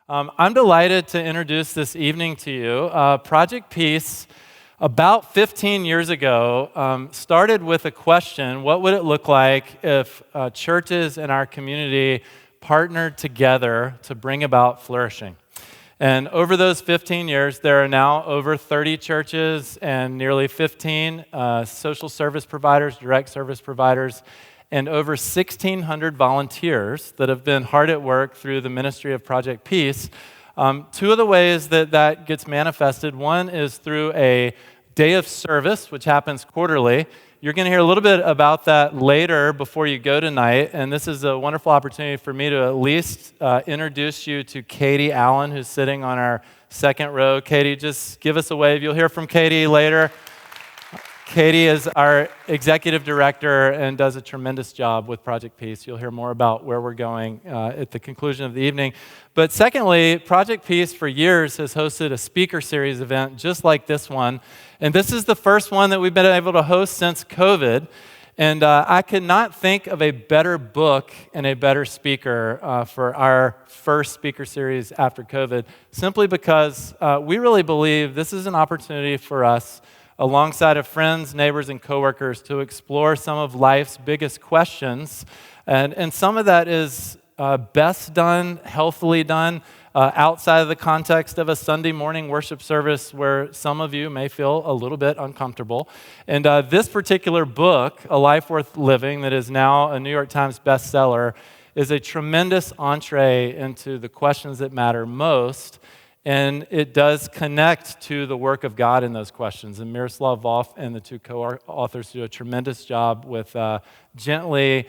I'm delighted to introduce this evening to you. Project Peace, about 15 years ago, started with a question: what would it look like if churches in our community partnered together to bring about flourishing? And over those 15 years, there are now over 30 churches and nearly 15 social service providers, direct service providers, and over 1,600 volunteers that have been hard at work through the ministry of Project Peace. Two of the ways that gets manifested: one is through a day of service, which happens quarterly. You're going to hear a little bit about that later before you go tonight, and this is a wonderful opportunity for me to at least introduce you to Katie Allen, who's sitting on our second row. Katie, just give us a wave. You'll hear from Katie later. Katie is our executive director and does a tremendous job with Project Peace. You'll hear more about where we're going at the conclusion of the evening. But secondly, Project Peace for years has hosted a speaker series event just like this one. And this is the first one that we've been able to host since COVID. And I could not think of a better book and a better speaker for our first speaker series after COVID, simply because we really believe this is an opportunity for us, alongside of friends, neighbors, and coworkers, to explore some of life's biggest questions. And some of that is best done, healthily done, outside of the context of a Sunday morning worship service where some of you may feel a little bit uncomfortable. And this particular book, A Life Worth Living, that is now a New York Times bestseller, is a tremendous entree into the questions that matter most. And it does connect to the work of God in those questions. And Miroslav, Volf, and the two co-authors do a tremendous job with gently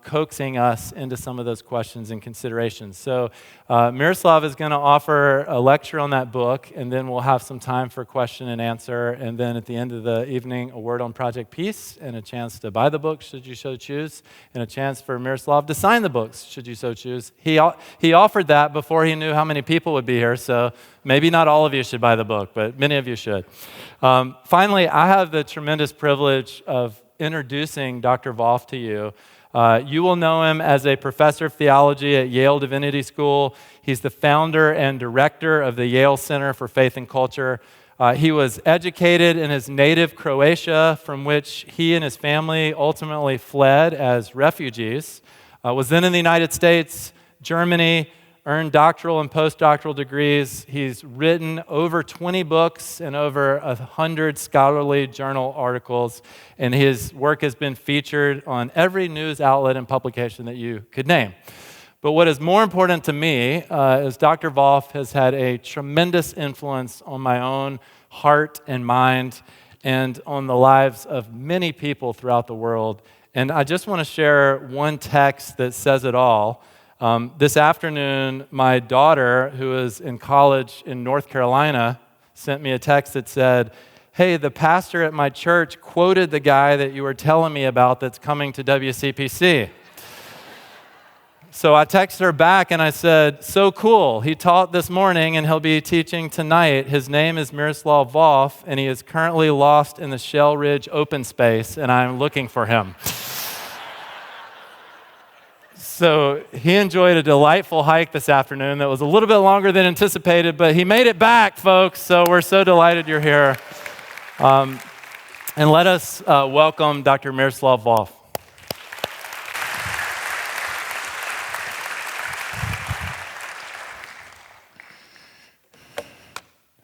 coaxing us into some of those questions and considerations. So Miroslav is going to offer a lecture on that book, and then we'll have some time for question and answer. And then at the end of the evening, a word on Project Peace, and a chance to buy the book, should you so choose, and a chance for Miroslav to sign the books, should you so choose. He offered that before he knew how many people would be here, so maybe not all of you should buy the book, but many of you should. Finally, I have the tremendous privilege of introducing Dr. Volf to you. You will know him as a professor of theology at Yale Divinity School. He's the founder and director of the Yale Center for Faith and Culture. He was educated in his native Croatia, from which he and his family ultimately fled as refugees. Was then in the United States, Germany, earned doctoral and postdoctoral degrees. He's written over 20 books and over 100 scholarly journal articles, and his work has been featured on every news outlet and publication that you could name. But what is more important to me is Dr. Volf has had a tremendous influence on my own heart and mind and on the lives of many people throughout the world. And I just want to share one text that says it all. This afternoon, my daughter, who is in college in North Carolina, sent me a text that said, "Hey, the pastor at my church quoted the guy that you were telling me about that's coming to WCPC." So I texted her back and I said, "So cool. He taught this morning and he'll be teaching tonight. His name is Miroslav Volf, and he is currently lost in the Shell Ridge open space, and I'm looking for him." So he enjoyed a delightful hike this afternoon that was a little bit longer than anticipated, but he made it back, folks, so we're so delighted you're here. And let us welcome Dr. Miroslav Volf.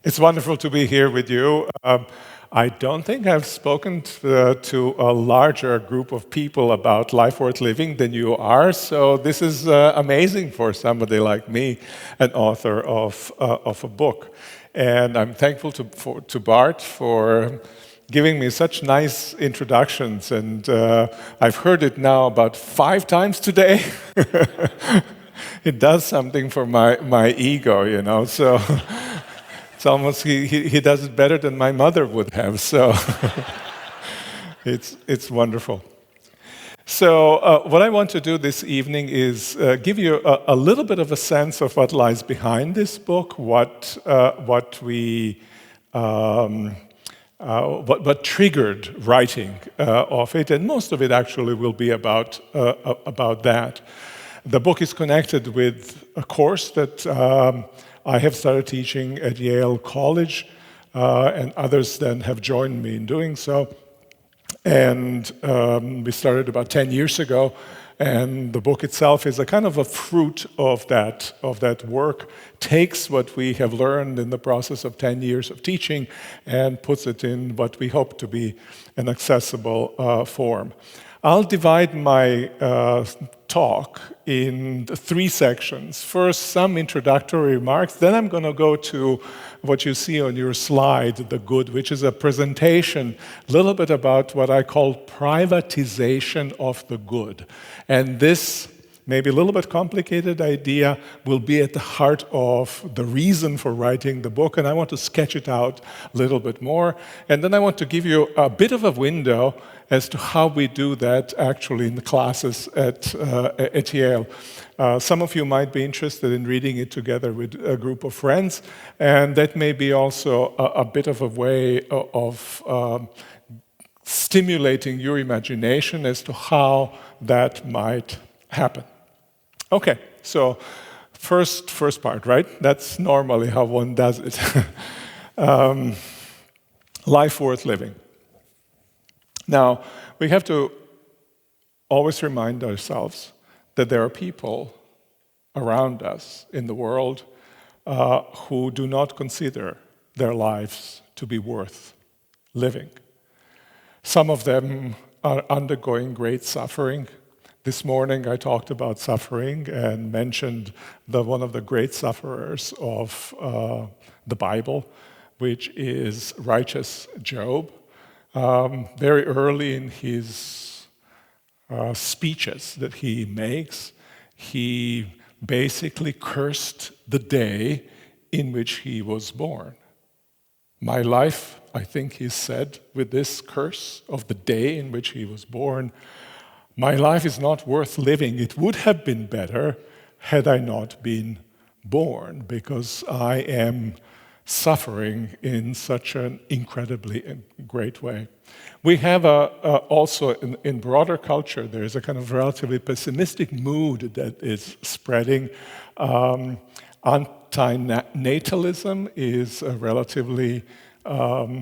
It's wonderful to be here with you. I don't think I've spoken to a larger group of people about life worth living than you are, so this is amazing for somebody like me, an author of a book. And I'm thankful to Bart for giving me such nice introductions, and I've heard it now about 5 times today. It does something for my ego, you know, so... It's almost, he does it better than my mother would have, so it's wonderful. So what I want to do this evening is give you a little bit of a sense of what lies behind this book, what triggered writing of it, and most of it actually will be about that. The book is connected with a course that I have started teaching at Yale College, and others then have joined me in doing so. And we started about 10 years ago, and the book itself is a kind of a fruit of that work, takes what we have learned in the process of 10 years of teaching and puts it in what we hope to be an accessible form. I'll divide my talk in 3 sections. First, some introductory remarks. Then I'm going to go to what you see on your slide, the good, which is a presentation, a little bit about what I call privatization of the good. And this maybe a little bit complicated idea will be at the heart of the reason for writing the book, and I want to sketch it out a little bit more. And then I want to give you a bit of a window as to how we do that actually in the classes at Yale. Some of you might be interested in reading it together with a group of friends, and that may be also a bit of a way of stimulating your imagination as to how that might happen. Okay, so first part, right? That's normally how one does it. Life worth living. Now, we have to always remind ourselves that there are people around us in the world who do not consider their lives to be worth living. Some of them are undergoing great suffering. This morning I talked about suffering and mentioned one of the great sufferers of the Bible, which is righteous Job. Very early in his speeches that he makes, he basically cursed the day in which he was born. My life, I think he said, with this curse of the day in which he was born, my life is not worth living. It would have been better had I not been born, because I am suffering in such an incredibly great way. We have also in broader culture, there is a kind of relatively pessimistic mood that is spreading. Antinatalism is a relatively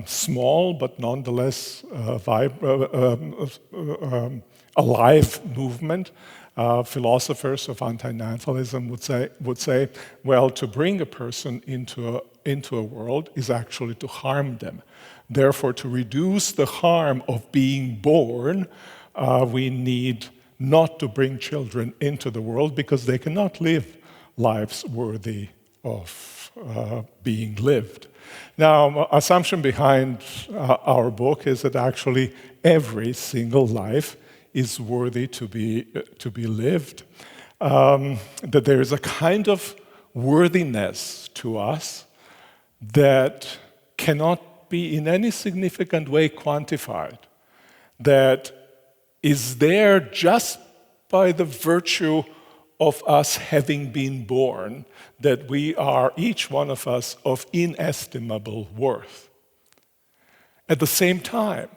small but nonetheless alive movement. Philosophers of antinatalism would say, well, to bring a person into a world is actually to harm them. Therefore, to reduce the harm of being born, we need not to bring children into the world because they cannot live lives worthy of being lived. Now, assumption behind our book is that actually every single life is worthy to be lived, that there is a kind of worthiness to us that cannot be in any significant way quantified, that is there just by the virtue of us having been born, that we are, each one of us, of inestimable worth. At the same time,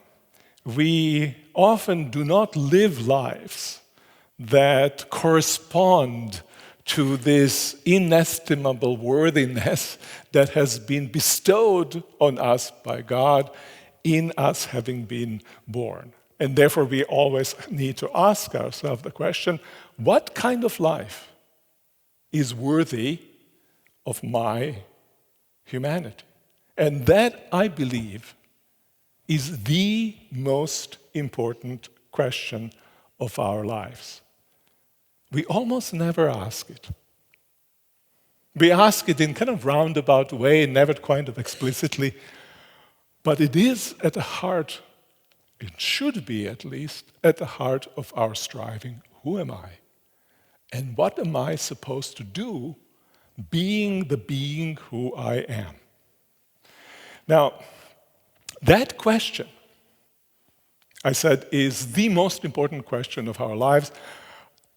we often do not live lives that correspond to this inestimable worthiness that has been bestowed on us by God in us having been born. And therefore, we always need to ask ourselves the question, what kind of life is worthy of my humanity? And that, I believe, is the most important question of our lives. We almost never ask it. We ask it in kind of roundabout way, never kind of explicitly, but it is at the heart, it should be at least, at the heart of our striving. Who am I? And what am I supposed to do being the being who I am? Now, that question, I said, is the most important question of our lives.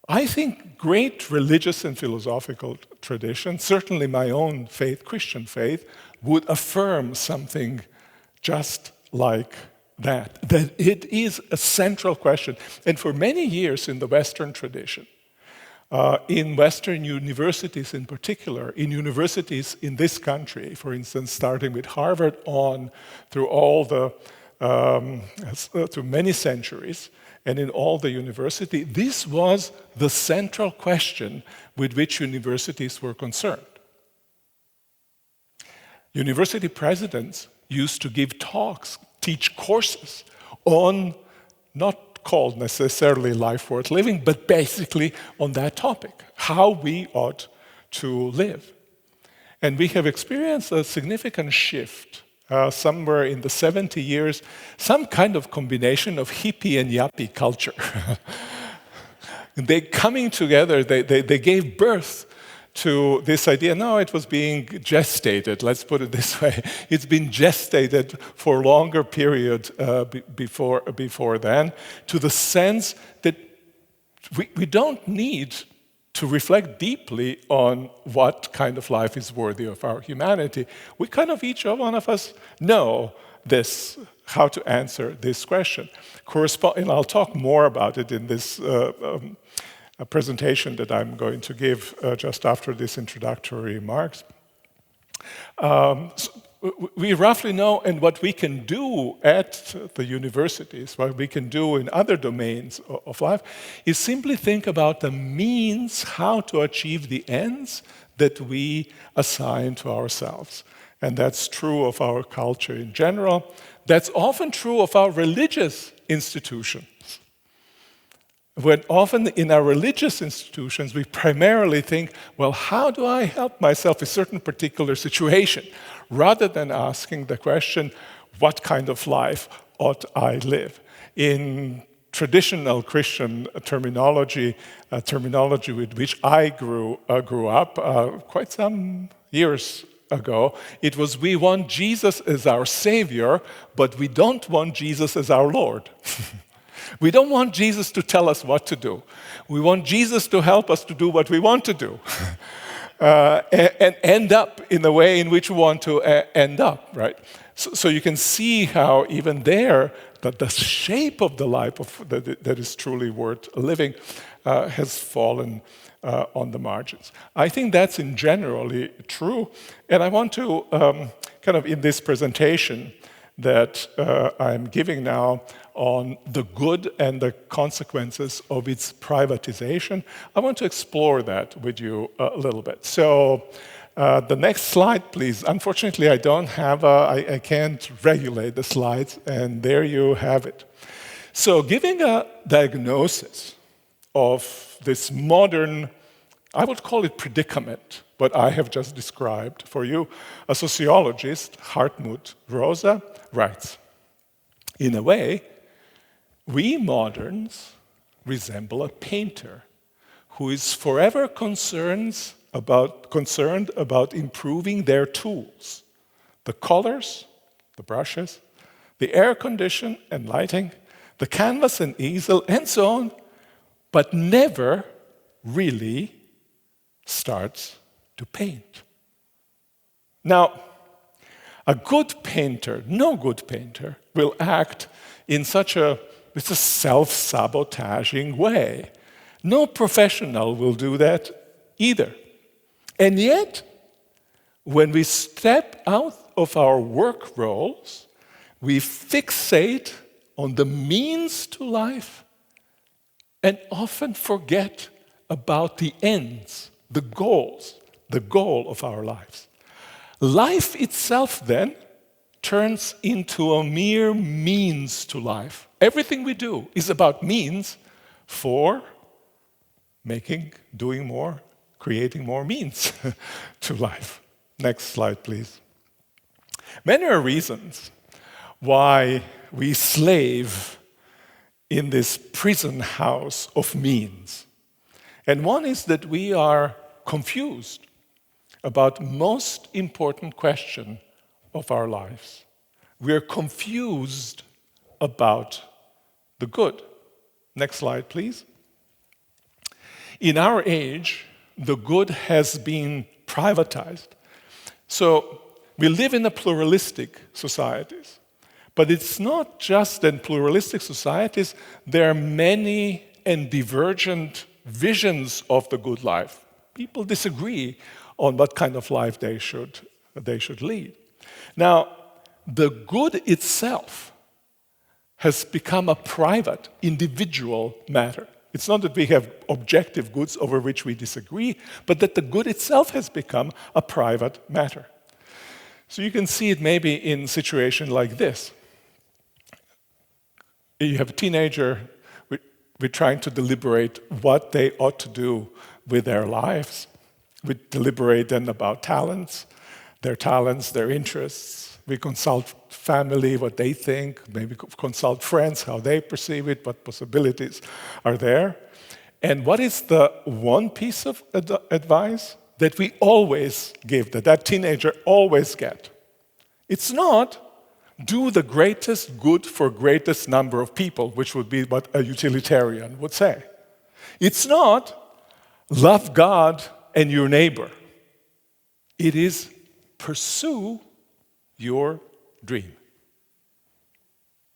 I think great religious and philosophical traditions, certainly my own faith, Christian faith, would affirm something just like that it is a central question. And for many years in the Western tradition, In Western universities in particular, in universities in this country, for instance, starting with Harvard on through all the, through many centuries, and in all the university, this was the central question with which universities were concerned. University presidents used to give talks, teach courses on, not called necessarily life worth living, but basically on that topic, how we ought to live. And we have experienced a significant shift somewhere in the 70 years, some kind of combination of hippie and yuppie culture. They coming together, they gave birth to this idea. No, it was being gestated, let's put it this way. It's been gestated for a longer period before then, to the sense that we don't need to reflect deeply on what kind of life is worthy of our humanity. We kind of, each one of us, know this, how to answer this question. And I'll talk more about it in this a presentation that I'm going to give just after this introductory remarks. We roughly know, and what we can do at the universities, what we can do in other domains of life, is simply think about the means how to achieve the ends that we assign to ourselves. And that's true of our culture in general. That's often true of our religious institutions. When often in our religious institutions, we primarily think, well, how do I help myself in a certain particular situation? Rather than asking the question, what kind of life ought I live? In traditional Christian terminology with which I grew up quite some years ago, it was we want Jesus as our Savior, but we don't want Jesus as our Lord. We don't want Jesus to tell us what to do. We want Jesus to help us to do what we want to do. And end up in the way in which we want to end up, right? So you can see how even there, that the shape of the life that is truly worth living has fallen on the margins. I think that's in generally true. And I want to, kind of in this presentation that I'm giving now on the good and the consequences of its privatization, I want to explore that with you a little bit. So the next slide, please. Unfortunately, I don't have, I can't regulate the slides, and there you have it. So giving a diagnosis of this modern, I would call it predicament, what I have just described for you, a sociologist, Hartmut Rosa, writes, in a way, we moderns resemble a painter who is forever concerned about improving their tools, the colors, the brushes, the air condition and lighting, the canvas and easel, and so on, but never really starts to paint. Now, a good painter, no good painter, will act in such a self-sabotaging way. No professional will do that either. And yet, when we step out of our work roles, we fixate on the means to life and often forget about the ends, the goals, the goal of our lives. Life itself then turns into a mere means to life. Everything we do is about means for doing more, creating more means to life. Next slide, please. Many are reasons why we slave in this prison house of means. And one is that we are confused about most important question of our lives. We are confused about the good. Next slide, please. In our age, the good has been privatized. So we live in a pluralistic societies. But it's not just in pluralistic societies, there are many and divergent visions of the good life. People disagree on what kind of life they should lead. Now, the good itself has become a private, individual matter. It's not that we have objective goods over which we disagree, but that the good itself has become a private matter. So you can see it maybe in a situation like this. You have a teenager we're trying to deliberate what they ought to do with their lives. We deliberate then about talents, their interests. We consult family, what they think, maybe consult friends, how they perceive it, what possibilities are there. And what is the one piece of advice that we always give, that teenager always get? It's not do the greatest good for greatest number of people, which would be what a utilitarian would say. It's not love God and your neighbor. It is pursue your dream.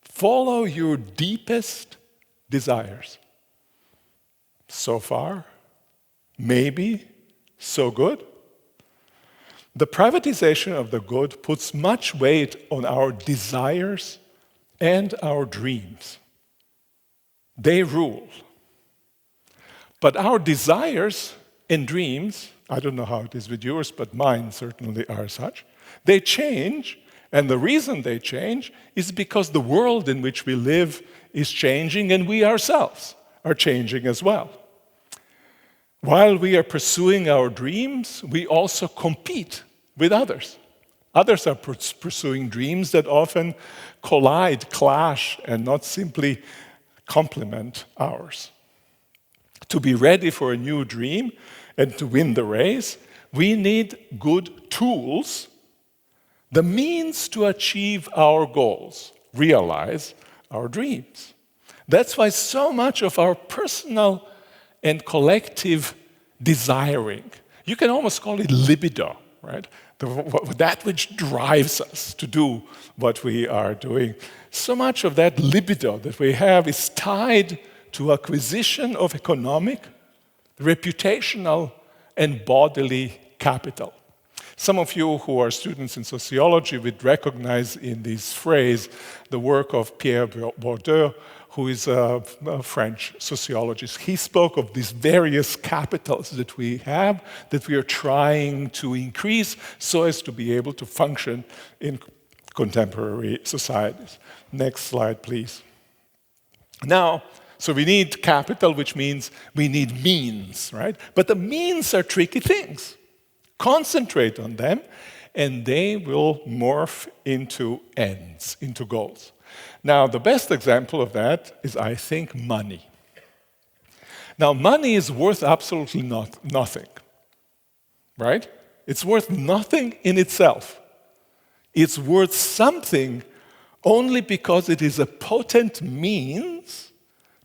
Follow your deepest desires. So far, maybe so good. The privatization of the good puts much weight on our desires and our dreams. They rule. But our desires and dreams, I don't know how it is with yours, but mine certainly are such, they change, and the reason they change is because the world in which we live is changing, and we ourselves are changing as well. While we are pursuing our dreams, we also compete with others. Others are pursuing dreams that often collide, clash, and not simply complement ours. To be ready for a new dream and to win the race, we need good tools, the means to achieve our goals, realize our dreams. That's why so much of our personal and collective desiring, you can almost call it libido, right? That which drives us to do what we are doing. So much of that libido that we have is tied to acquisition of economic, reputational, and bodily capital. Some of you who are students in sociology would recognize in this phrase the work of Pierre Bourdieu, who is a French sociologist. He spoke of these various capitals that we have, that we are trying to increase so as to be able to function in contemporary societies. Next slide, please. Now, so we need capital, which means we need means, right? But the means are tricky things. Concentrate on them, and they will morph into ends, into goals. Now, the best example of that is, I think, money. Now, money is worth absolutely nothing, right? It's worth nothing in itself. It's worth something only because it is a potent means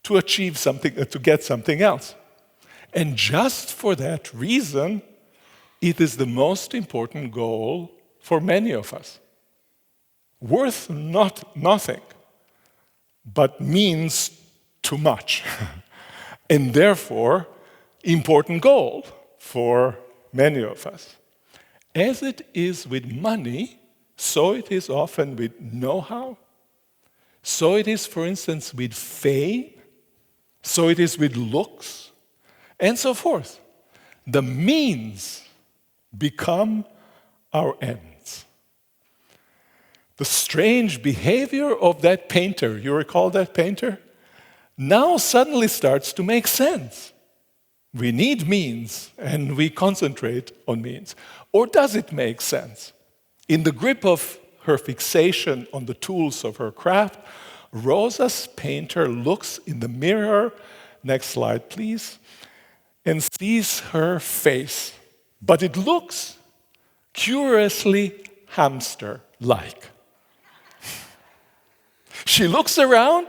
to achieve something, to get something else. And just for that reason, it is the most important goal for many of us. Worth nothing, but means too much. And therefore, important goal for many of us. As it is with money, so it is often with know-how. So it is, for instance, with fame. So it is with looks, and so forth. The means become our ends. The strange behavior of that painter, you recall that painter? Now suddenly starts to make sense. We need means, and we concentrate on means. Or does it make sense? In the grip of her fixation on the tools of her craft, Rosa's painter looks in the mirror, next slide please, and sees her face. But it looks curiously hamster-like. She looks around,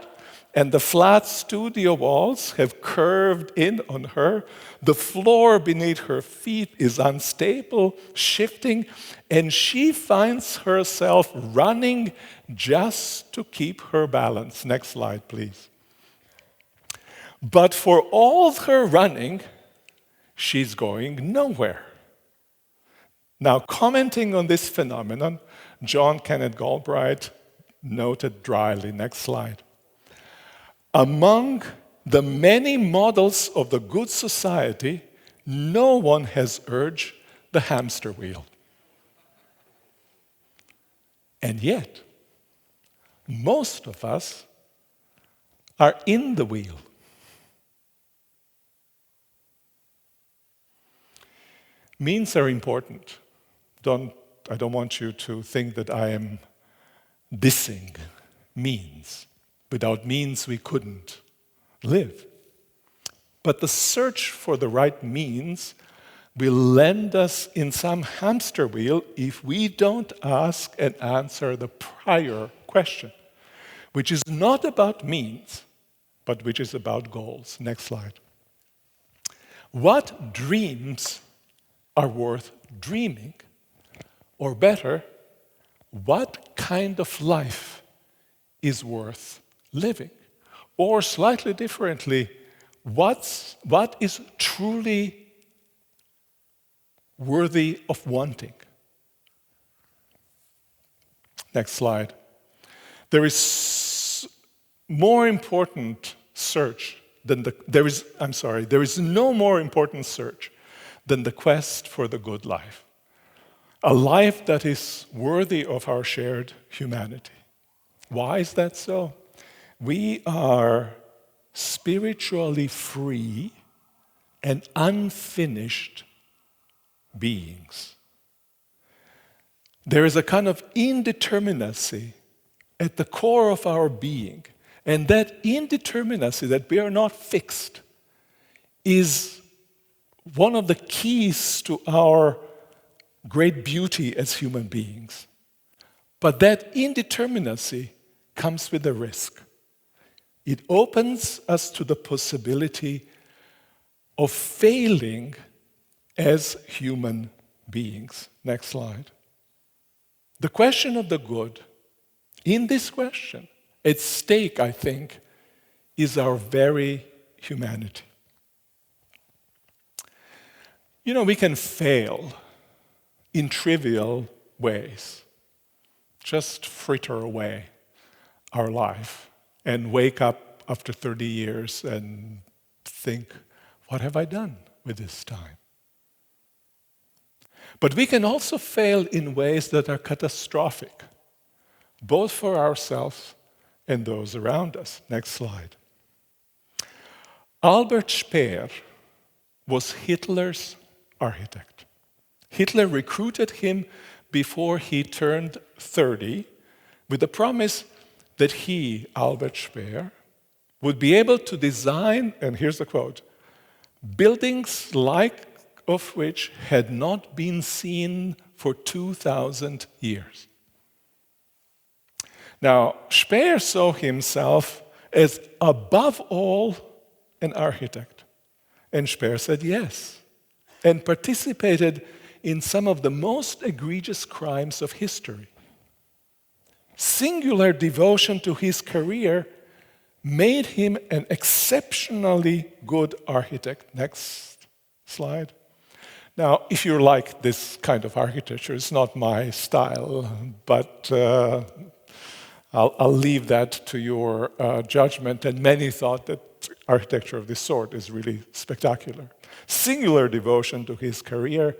and the flat studio walls have curved in on her. The floor beneath her feet is unstable, shifting, and she finds herself running just to keep her balance. Next slide, please. But for all her running, she's going nowhere. Now, commenting on this phenomenon, John Kenneth Galbraith noted dryly, next slide, among the many models of the good society, no one has urged the hamster wheel. And yet, most of us are in the wheel. Means are important. I don't want you to think that I am dissing means. Without means, we couldn't live. But the search for the right means will land us in some hamster wheel if we don't ask and answer the prior question, which is not about means, but which is about goals. Next slide. What dreams are worth dreaming? Or better, what kind of life is worth living? Or slightly differently, what is truly worthy of wanting? Next slide. There is more important search than there is no more important search than the quest for the good life. A life that is worthy of our shared humanity. Why is that so? We are spiritually free and unfinished beings. There is a kind of indeterminacy at the core of our being, and that indeterminacy, that we are not fixed, is one of the keys to our great beauty as human beings. But that indeterminacy comes with a risk. It opens us to the possibility of failing as human beings. Next slide. The question of the good, in this question, at stake, I think, is our very humanity. You know, we can fail in trivial ways, just fritter away our life and wake up after 30 years and think, what have I done with this time? But we can also fail in ways that are catastrophic, both for ourselves and those around us. Next slide. Albert Speer was Hitler's architect. Hitler recruited him before he turned 30 with the promise that he, Albert Speer, would be able to design, and here's the quote, buildings like of which had not been seen for 2,000 years. Now, Speer saw himself as above all an architect. And Speer said yes, and participated in some of the most egregious crimes of history. Singular devotion to his career made him an exceptionally good architect. Next slide. Now, if you like this kind of architecture, it's not my style, but I'll leave that to your judgment, and many thought that architecture of this sort is really spectacular. Singular devotion to his career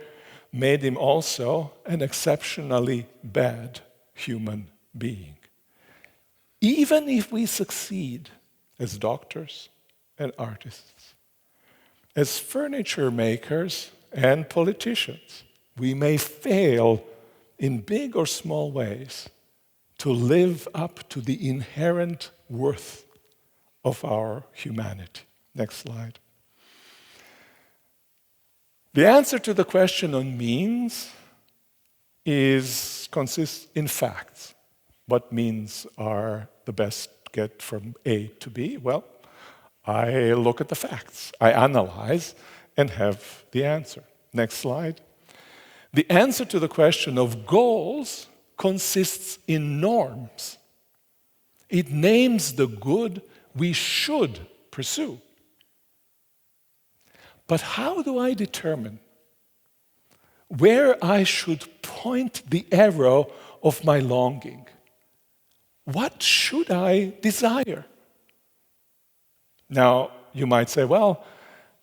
made him also an exceptionally bad human being. Even if we succeed as doctors and artists, as furniture makers and politicians, we may fail in big or small ways to live up to the inherent worth of our humanity. Next slide. The answer to the question on means consists in facts. What means are the best get from A to B? Well, I look at the facts. I analyze and have the answer. Next slide. The answer to the question of goals consists in norms. It names the good we should pursue. But how do I determine where I should point the arrow of my longing? What should I desire? Now, you might say, well,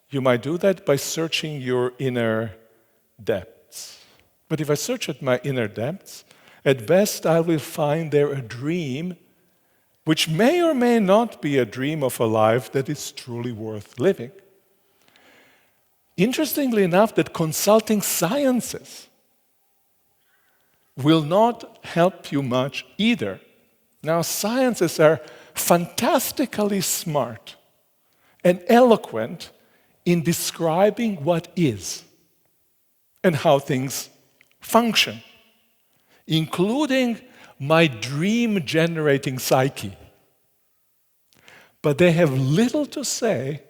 you might do that by searching your inner depths. But if I search at my inner depths, at best I will find there a dream which may or may not be a dream of a life that is truly worth living. Interestingly enough, that consulting sciences will not help you much either. Now, sciences are fantastically smart and eloquent in describing what is and how things function, including my dream-generating psyche. But they have little to say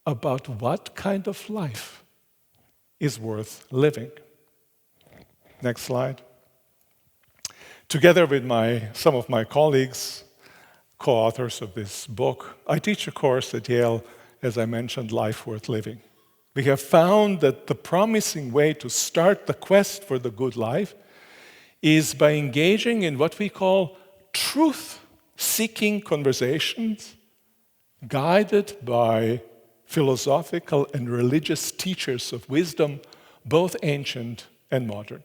about what kind of life is worth living. Next slide. Together with some of my colleagues, co-authors of this book, I teach a course at Yale, as I mentioned, Life Worth Living. We have found that the promising way to start the quest for the good life is by engaging in what we call truth-seeking conversations guided by philosophical and religious teachers of wisdom, both ancient and modern.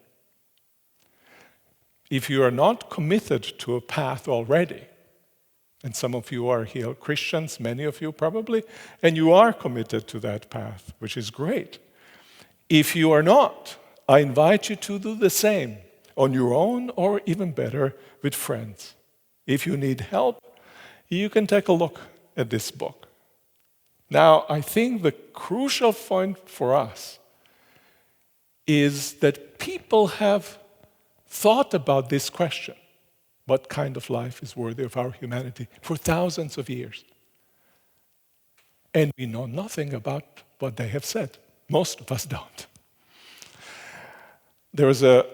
If you are not committed to a path already, and some of you are here Christians, many of you probably, and you are committed to that path, which is great. If you are not, I invite you to do the same on your own, or even better, with friends. If you need help, you can take a look at this book. Now, I think the crucial point for us is that people have thought about this question, what kind of life is worthy of our humanity, for thousands of years. And we know nothing about what they have said. Most of us don't. There was a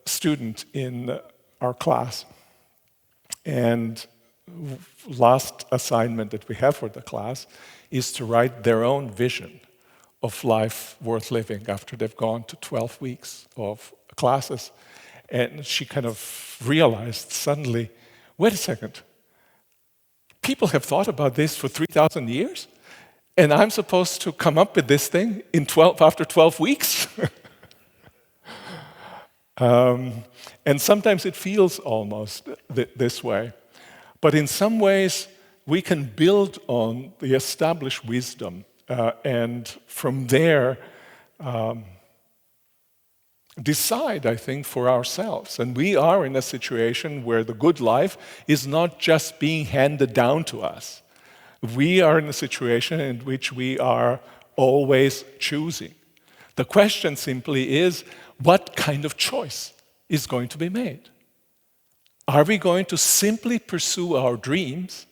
student in our class, and last assignment that we have for the class is to write their own vision of life worth living after they've gone to 12 weeks of classes. And she kind of realized suddenly, wait a second, people have thought about this for 3,000 years? And I'm supposed to come up with this thing after 12 weeks? And sometimes it feels almost this way. But in some ways, we can build on the established wisdom and from there decide, I think, for ourselves. And we are in a situation where the good life is not just being handed down to us. We are in a situation in which we are always choosing. The question simply is, what kind of choice is going to be made? Are we going to simply pursue our dreams?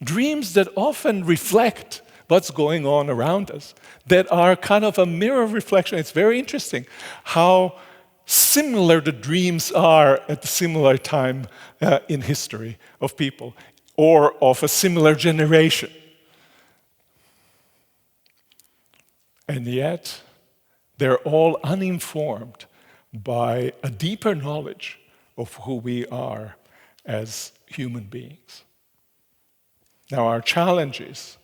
Dreams that often reflect what's going on around us, that are kind of a mirror reflection. It's very interesting how similar the dreams are at a similar time in history of people, or of a similar generation. And yet, they're all uninformed by a deeper knowledge of who we are as human beings. Now, our challenge is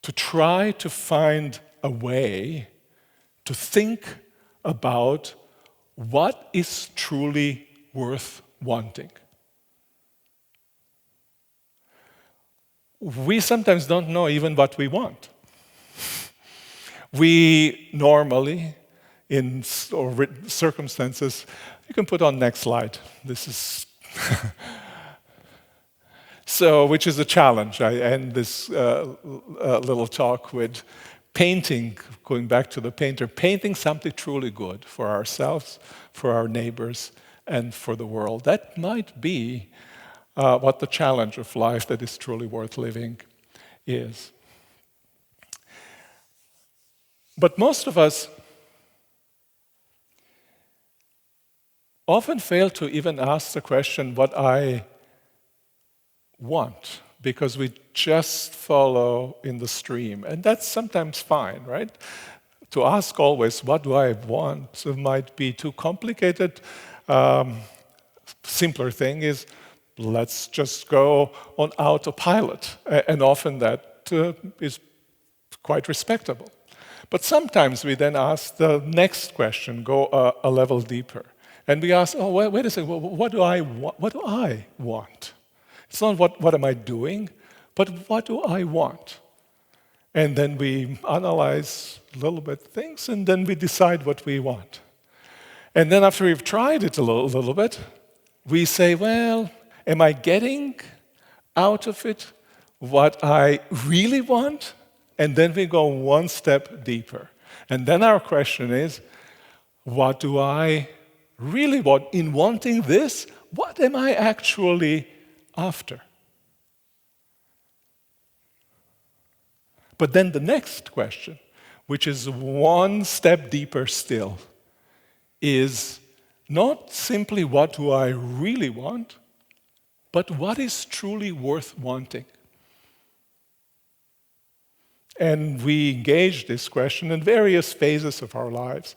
to try to find a way to think about what is truly worth wanting. We sometimes don't know even what we want. We normally, in circumstances, you can put on next slide. This is so, which is a challenge. I end this little talk with painting, going back to the painter, painting something truly good for ourselves, for our neighbors, and for the world. That might be what the challenge of life that is truly worth living is. But most of us often fail to even ask the question, what I want, because we just follow in the stream. And that's sometimes fine, right? To ask always, what do I want, might be too complicated. Simpler thing is, let's just go on autopilot. And often that is quite respectable. But sometimes we then ask the next question, go a level deeper. And we ask, oh, wait a second, what do I want? What do I want? It's not what am I doing, but what do I want? And then we analyze a little bit things, and then we decide what we want. And then after we've tried it a little bit, we say, well, am I getting out of it what I really want? And then we go one step deeper. And then our question is, what do I really want? In wanting this, what am I actually after? But then the next question, which is one step deeper still, is not simply what do I really want, but what is truly worth wanting? And we engage this question in various phases of our lives,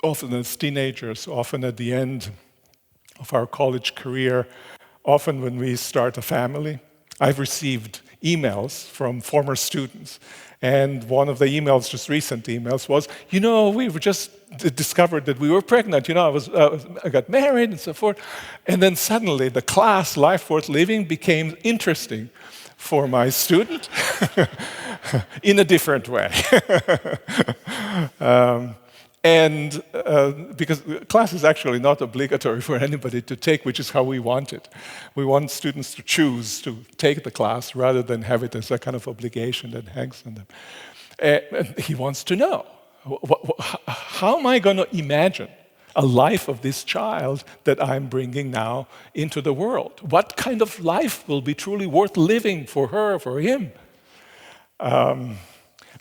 often as teenagers, often at the end of our college career, often when we start a family. I've received emails from former students, and one of the emails, just recent emails, was, we've just discovered that we were pregnant. I got married and so forth. And then suddenly the class, Life Worth Living, became interesting for my student in a different way. Because class is actually not obligatory for anybody to take, which is how we want it. We want students to choose to take the class rather than have it as a kind of obligation that hangs on them. And he wants to know, how am I going to imagine a life of this child that I'm bringing now into the world? What kind of life will be truly worth living for her, for him?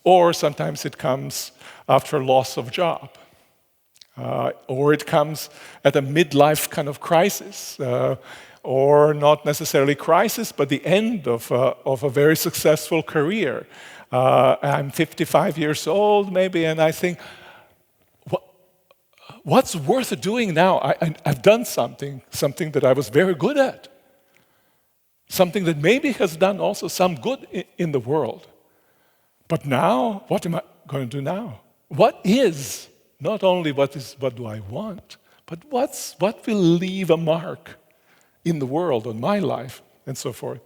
Or sometimes it comes after loss of job. Or it comes at a midlife kind of crisis. Or not necessarily crisis, but the end of a very successful career. I'm 55 years old maybe, and I think, what's worth doing now? I've done something that I was very good at. Something that maybe has done also some good in the world. But now, what am I going to do now? What is, not only what do I want, but what will leave a mark in the world, on my life, and so forth.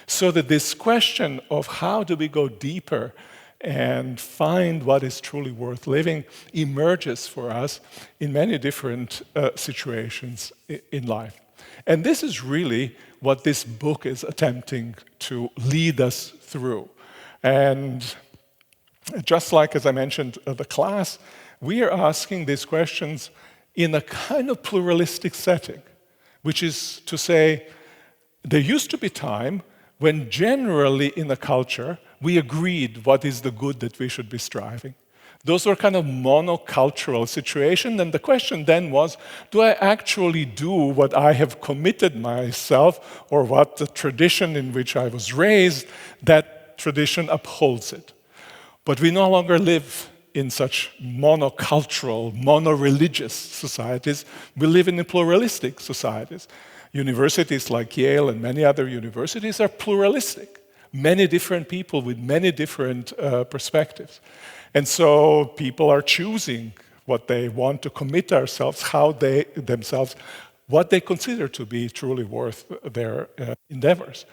So that this question of how do we go deeper and find what is truly worth living emerges for us in many different situations in life. And this is really what this book is attempting to lead us through. And just like, as I mentioned, the class, we are asking these questions in a kind of pluralistic setting, which is to say, there used to be time when generally in a culture, we agreed what is the good that we should be striving. Those were kind of monocultural situations, and the question then was, do I actually do what I have committed myself, or what the tradition in which I was raised, that tradition upholds it? But we no longer live in such monocultural, mono-religious societies. We live in pluralistic societies. Universities like Yale and many other universities are pluralistic. Many different people with many different perspectives. And so people are choosing what they want to commit themselves, what they consider to be truly worth their endeavors.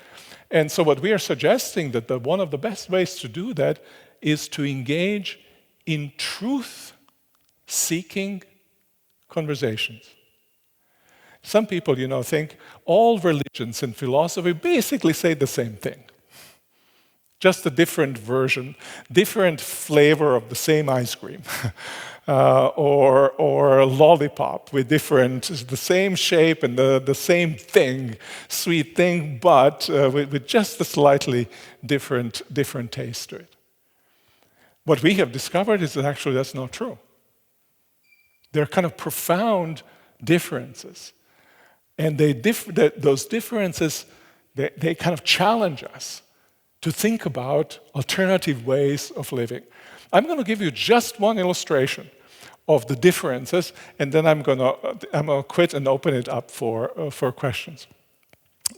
And so what we are suggesting that one of the best ways to do that is to engage in truth-seeking conversations. Some people, think all religions and philosophy basically say the same thing. Just a different version, different flavor of the same ice cream. or a lollipop with the same shape and the same thing, sweet thing, but with just a slightly different taste to it. What we have discovered is that actually that's not true. There are kind of profound differences. And those differences They kind of challenge us to think about alternative ways of living. I'm going to give you just one illustration of the differences, and then I'm going to quit and open it up for questions.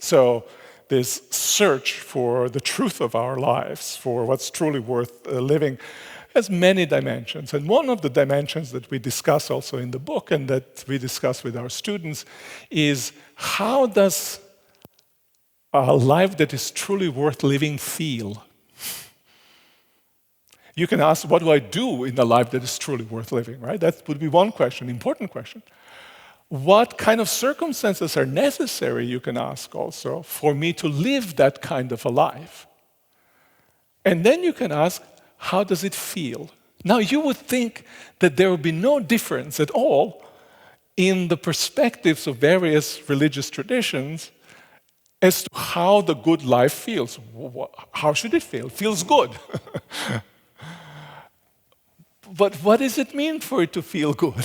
So this search for the truth of our lives, for what's truly worth living, has many dimensions. And one of the dimensions that we discuss also in the book and that we discuss with our students is, how does a life that is truly worth living feel? You can ask, what do I do in a life that is truly worth living, right? That would be one question, important question. What kind of circumstances are necessary, you can ask also, for me to live that kind of a life? And then you can ask, how does it feel? Now, you would think that there would be no difference at all in the perspectives of various religious traditions as to how the good life feels. How should it feel? It feels good. But what does it mean for it to feel good?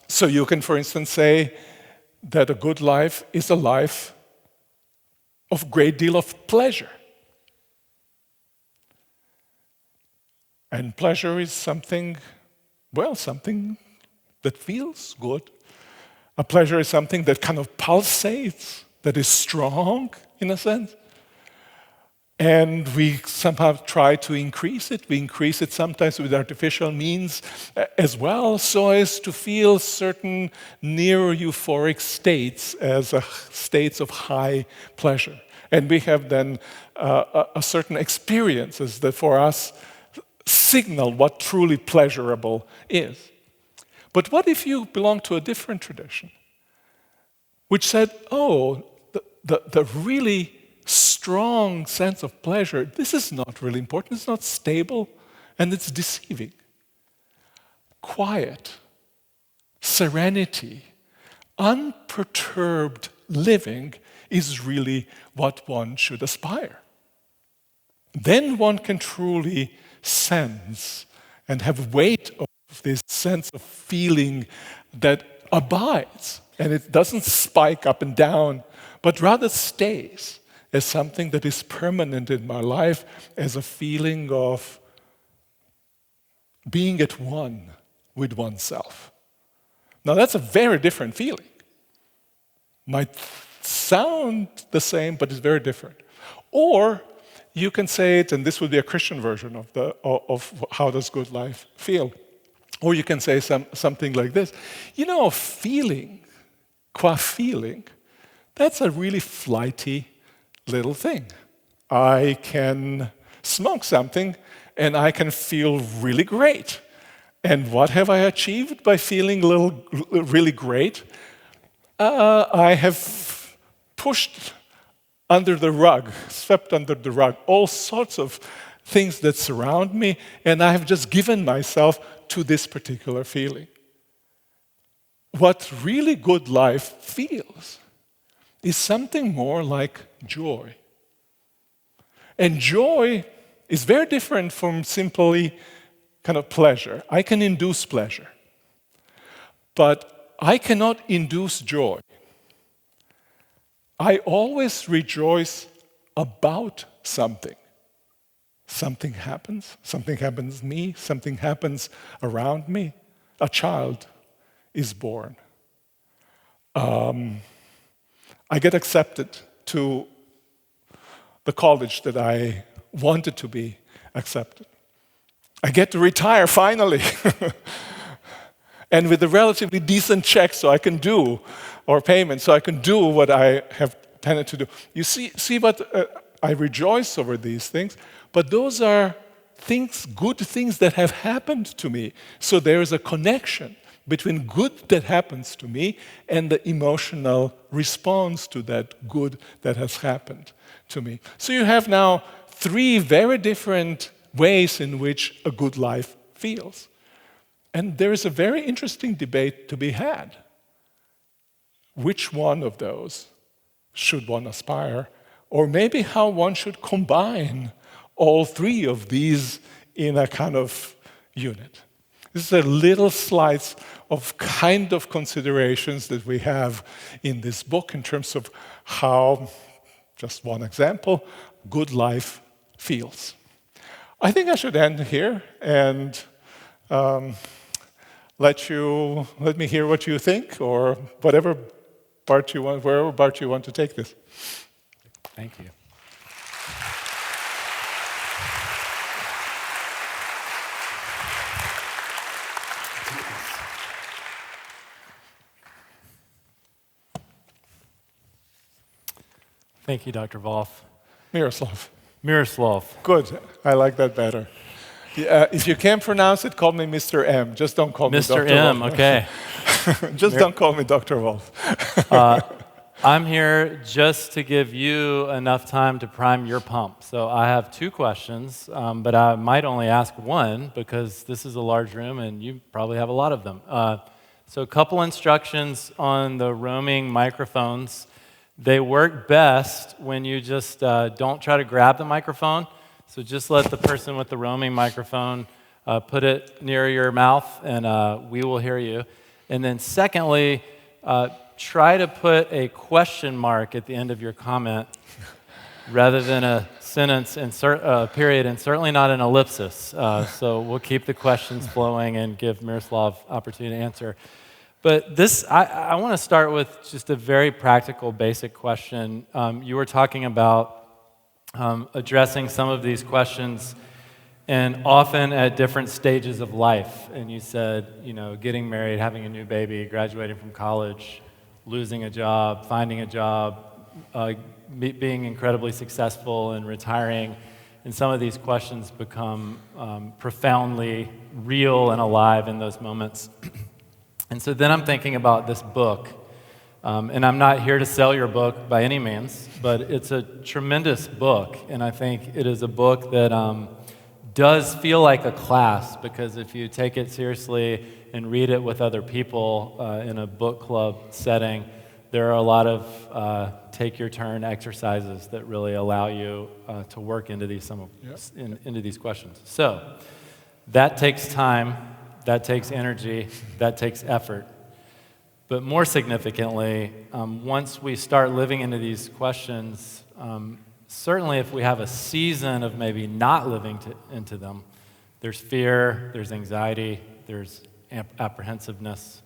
So you can, for instance, say that a good life is a life of a great deal of pleasure. And pleasure is something that feels good. A pleasure is something that kind of pulsates, that is strong, in a sense. And we somehow try to increase it. We increase it sometimes with artificial means as well, so as to feel certain near euphoric states as states of high pleasure. And we have then a certain experiences that for us signal what truly pleasurable is. But what if you belong to a different tradition, which said, oh, the really strong sense of pleasure, this is not really important, it's not stable, and it's deceiving. Quiet, serenity, unperturbed living is really what one should aspire. Then one can truly sense and have weight of this sense of feeling that abides, and it doesn't spike up and down, but rather stays as something that is permanent in my life, as a feeling of being at one with oneself. Now that's a very different feeling. Might sound the same, but it's very different. Or you can say it, and this would be a Christian version of how does good life feel. Or you can say something like this. You know, feeling, qua feeling, that's a really flighty little thing. I can smoke something and I can feel really great. And what have I achieved by feeling really great? I have pushed under the rug, swept under the rug, all sorts of things that surround me, and I have just given myself to this particular feeling. What really good life feels is something more like joy. And joy is very different from simply kind of pleasure. I can induce pleasure, but I cannot induce joy. I always rejoice about something. Something happens to me, something happens around me. A child is born. I get accepted to the college that I wanted to be accepted. I get to retire finally. And with a relatively decent check so I can do, or payment, so I can do what I have tended to do. You see what I rejoice over these things, but those are things, good things that have happened to me. So there is a connection between good that happens to me and the emotional response to that good that has happened to me. So you have now three very different ways in which a good life feels. And there is a very interesting debate to be had. Which one of those should one aspire? Or maybe how one should combine all three of these in a kind of unit. These are little slides of kind of considerations that we have in this book in terms of how, just one example, good life feels. I think I should end here and let me hear what you think, or whatever part you want, wherever part you want to take this. Thank you. Thank you, Dr. Volf. Miroslav. Miroslav. Good. I like that better. If you can't pronounce it, call me Mr. M. Just don't call me Dr. Mr. M, Wolf. okay. Just don't call me Dr. Wolf. I'm here just to give you enough time to prime your pump. So I have 2 questions, but I might only ask one because this is a large room and you probably have a lot of them. So a couple instructions on the roaming microphones. They work best when you just don't try to grab the microphone. So just let the person with the roaming microphone put it near your mouth, and we will hear you. And then secondly, try to put a question mark at the end of your comment rather than a sentence, period, and certainly not an ellipsis. So we'll keep the questions flowing and give Miroslav opportunity to answer. But this, I want to start with just a very practical, basic question. You were talking about addressing some of these questions, and often at different stages of life. And you said, getting married, having a new baby, graduating from college, losing a job, finding a job, being incredibly successful and retiring. And some of these questions become profoundly real and alive in those moments. And so then I'm thinking about this book, and I'm not here to sell your book by any means, but it's a tremendous book, and I think it is a book that does feel like a class, because if you take it seriously and read it with other people in a book club setting, there are a lot of take-your-turn exercises that really allow you to work into these into these questions. So that takes time. That takes energy, that takes effort. But more significantly, once we start living into these questions, certainly if we have a season of maybe not living into them, there's fear, there's anxiety, there's apprehensiveness.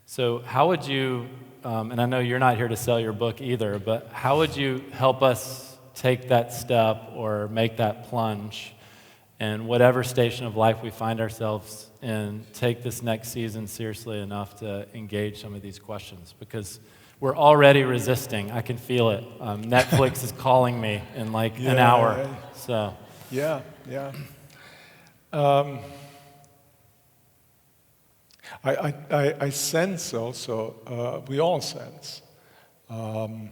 So how would you, and I know you're not here to sell your book either, but how would you help us take that step or make that plunge in whatever station of life we find ourselves in, take this next season seriously enough to engage some of these questions? Because we're already resisting. I can feel it. Netflix is calling me in like an hour. So yeah. I sense also, we all sense, kind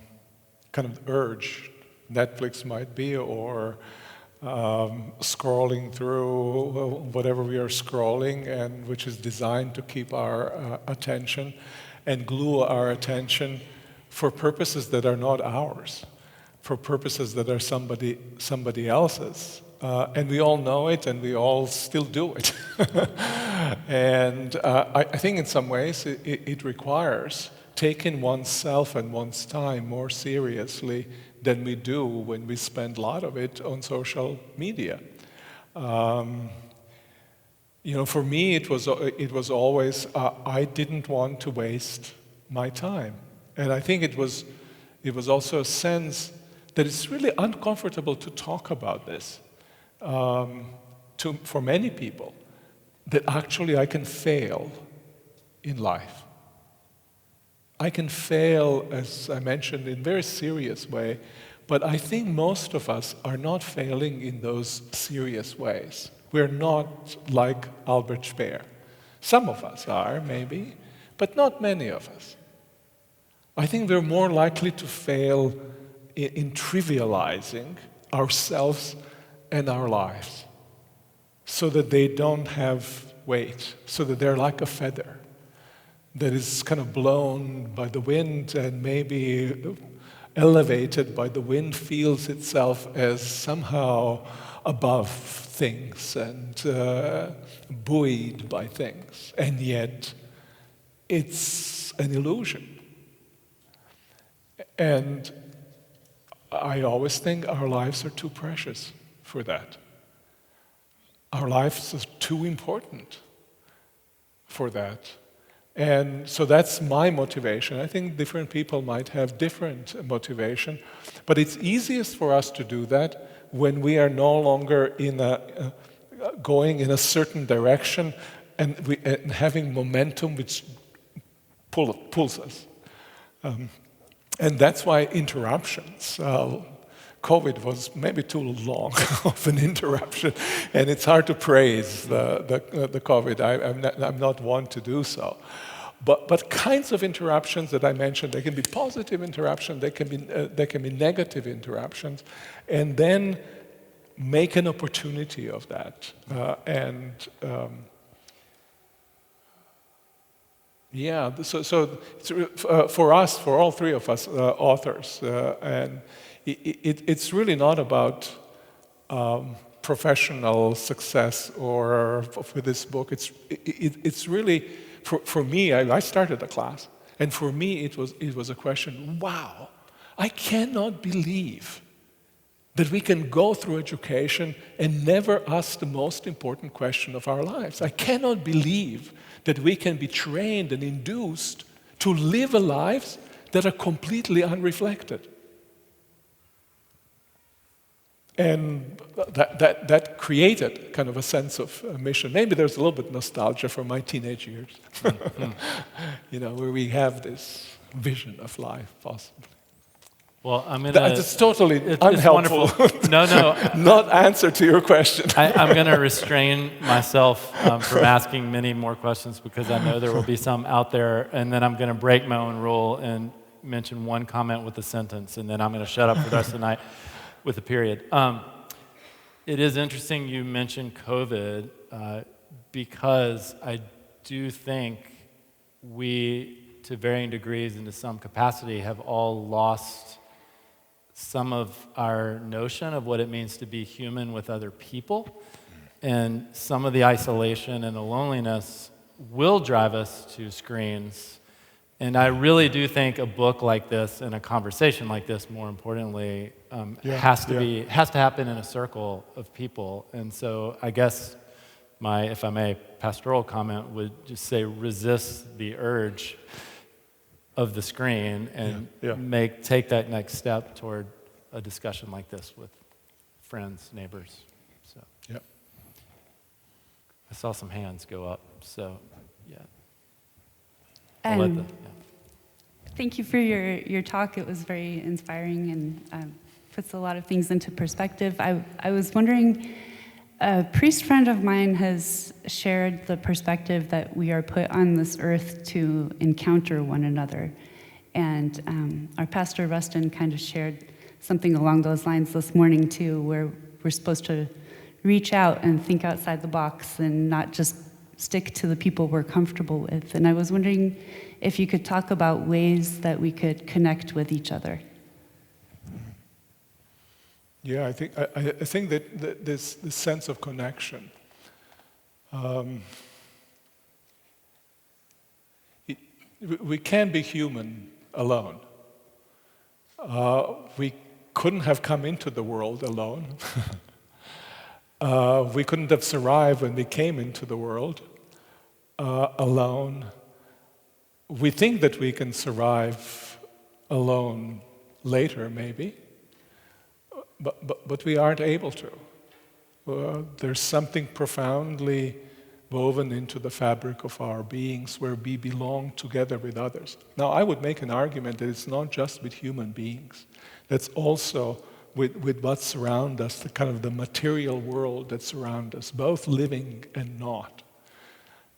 of urge, Netflix might be, or scrolling through whatever we are scrolling, and which is designed to keep our attention and glue our attention for purposes that are not ours, for purposes that are somebody else's. And we all know it, and we all still do it. And I think in some ways it requires taking oneself and one's time more seriously than we do when we spend a lot of it on social media. For me, it was always I didn't want to waste my time, and I think it was also a sense that it's really uncomfortable to talk about this for many people, that actually I can fail in life. I can fail, as I mentioned, in a very serious way, but I think most of us are not failing in those serious ways. We're not like Albert Speer. Some of us are, maybe, but not many of us. I think we're more likely to fail in trivializing ourselves and our lives so that they don't have weight, so that they're like a feather that is kind of blown by the wind and maybe elevated by the wind, feels itself as somehow above things and buoyed by things. And yet, it's an illusion. And I always think our lives are too precious for that. Our lives are too important for that. And so that's my motivation. I think different people might have different motivation, but it's easiest for us to do that when we are no longer going in a certain direction and having momentum which pulls us. And that's why interruptions. COVID was maybe too long of an interruption, and it's hard to praise the COVID. I'm not one to do so. But kinds of interruptions that I mentioned, they can be positive interruptions, they can be negative interruptions, and then make an opportunity of that. So it's, for us, for all three of us authors, and it's really not about professional success or for this book. It's really, for me, I started a class, and for me it was a question, wow, I cannot believe that we can go through education and never ask the most important question of our lives. I cannot believe that we can be trained and induced to live lives that are completely unreflected. And that created kind of a sense of mission. Maybe there's a little bit nostalgia from my teenage years, where we have this vision of life, possibly. Well, It's totally unhelpful. It's no. Not answer to your question. I'm going to restrain myself from asking many more questions because I know there will be some out there, and then I'm going to break my own rule and mention one comment with a sentence, and then I'm going to shut up for the rest of the night with a period. It is interesting you mentioned COVID because I do think we, to varying degrees and to some capacity, have all lost some of our notion of what it means to be human with other people. And some of the isolation and the loneliness will drive us to screens. And I really do think a book like this and a conversation like this, more importantly, has to happen in a circle of people. And so I guess my, if I may, pastoral comment would just say resist the urge of the screen and take that next step toward a discussion like this with friends, neighbors. So I saw some hands go up. So thank you for your talk. It was very inspiring and puts a lot of things into perspective. I was wondering, a priest friend of mine has shared the perspective that we are put on this earth to encounter one another. And our pastor, Rustin, kind of shared something along those lines this morning, too, where we're supposed to reach out and think outside the box and not just stick to the people we're comfortable with. And I was wondering if you could talk about ways that we could connect with each other. Yeah, I think that this sense of connection, we can't be human alone. We couldn't have come into the world alone. We couldn't have survived when we came into the world alone. We think that we can survive alone later, maybe, but we aren't able to. There's something profoundly woven into the fabric of our beings where we belong together with others. Now, I would make an argument that it's not just with human beings. That's also with what surrounds us, the kind of the material world that surrounds us, both living and not.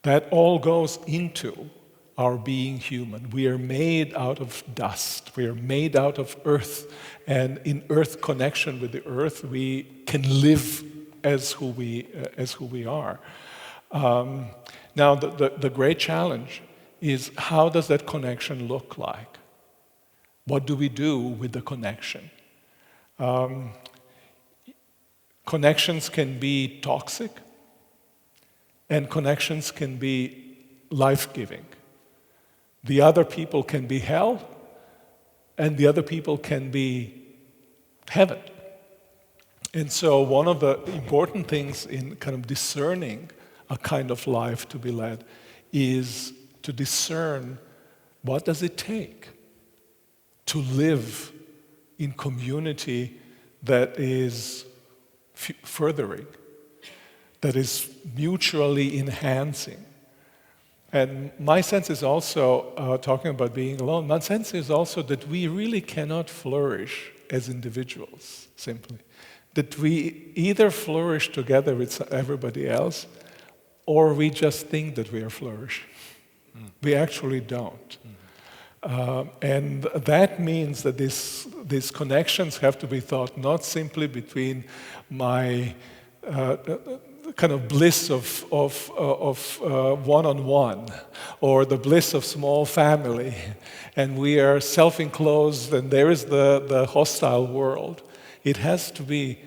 That all goes into our being human. We are made out of dust. We are made out of earth. And in earth connection with the earth, we can live as who we are. Now, the great challenge is, how does that connection look like? What do we do with the connection? Connections can be toxic, and connections can be life-giving. The other people can be hell, and the other people can be heaven. And so one of the important things in kind of discerning a kind of life to be led is to discern what does it take to live in community that is furthering, that is mutually enhancing. And my sense is also, talking about being alone, my sense is also that we really cannot flourish as individuals, simply. That we either flourish together with everybody else, or we just think that we are flourishing. We actually don't. And that means that these connections have to be thought not simply between my kind of bliss of one-on-one, or the bliss of small family, and we are self-enclosed and there is the hostile world. It has to be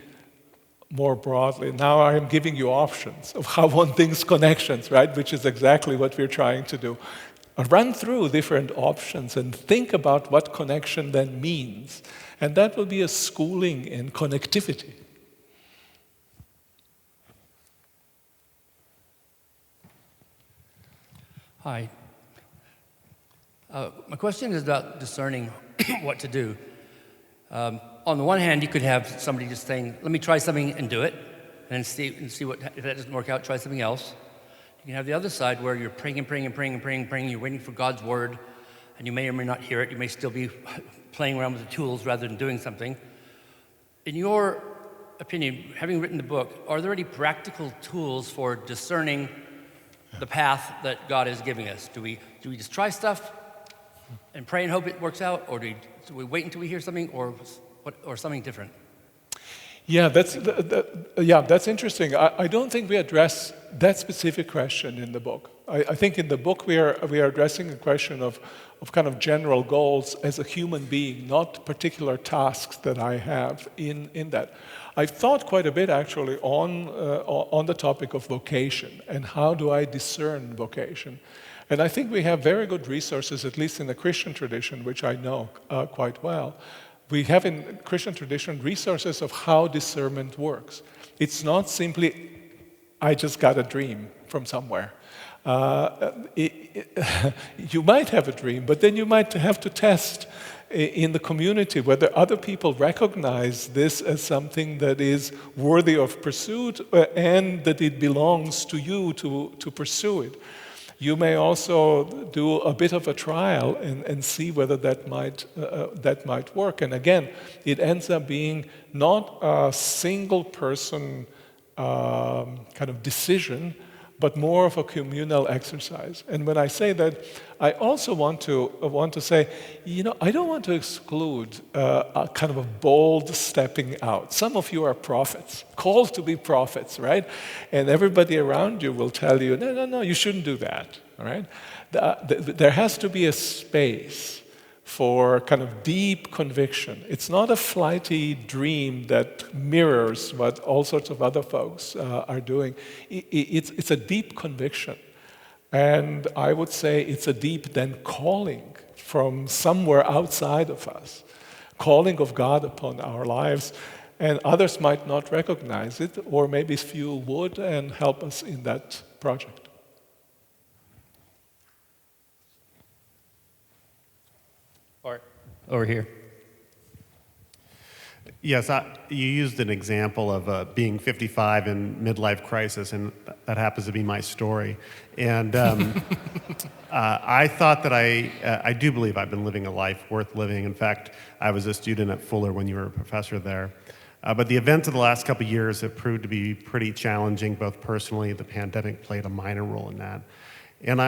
more broadly. Now I am giving you options of how one thinks connections, right? Which is exactly what we're trying to do. Run through different options and think about what connection then means. And that will be a schooling in connectivity. Hi. My question is about discerning what to do. On the one hand, you could have somebody just saying, let me try something and do it, and see what, if that doesn't work out, try something else. You can have the other side where you're praying and praying and praying and praying and praying, you're waiting for God's word, and you may or may not hear it. You may still be playing around with the tools rather than doing something. In your opinion, having written the book, are there any practical tools for discerning the path that God is giving us? Do we just try stuff and pray and hope it works out, or do we wait until we hear something, or something different? Yeah, that's interesting. I don't think we address that specific question in the book. I think in the book we are addressing a question of kind of general goals as a human being, not particular tasks that I have in that. I've thought quite a bit actually on the topic of vocation and how do I discern vocation. And I think we have very good resources, at least in the Christian tradition, which I know quite well. We have in Christian tradition resources of how discernment works. It's not simply, I just got a dream from somewhere. You might have a dream, but then you might have to test in the community whether other people recognize this as something that is worthy of pursuit and that it belongs to you to pursue it. You may also do a bit of a trial and see whether that might work. And again, it ends up being not a single person kind of decision, but more of a communal exercise. And when I say that, I also want to say, I don't want to exclude a kind of a bold stepping out. Some of you are prophets, called to be prophets, right? And everybody around you will tell you, no, you shouldn't do that, all right? There has to be a space for kind of deep conviction. It's not a flighty dream that mirrors what all sorts of other folks are doing. It's a deep conviction. And I would say it's a deep then calling from somewhere outside of us, calling of God upon our lives. And others might not recognize it, or maybe few would, and help us in that project. Over here. Yes, you used an example of being 55 in midlife crisis, and that happens to be my story. And I thought that I do believe I've been living a life worth living. In fact, I was a student at Fuller when you were a professor there. But the events of the last couple of years have proved to be pretty challenging, both personally. The pandemic played a minor role in that. And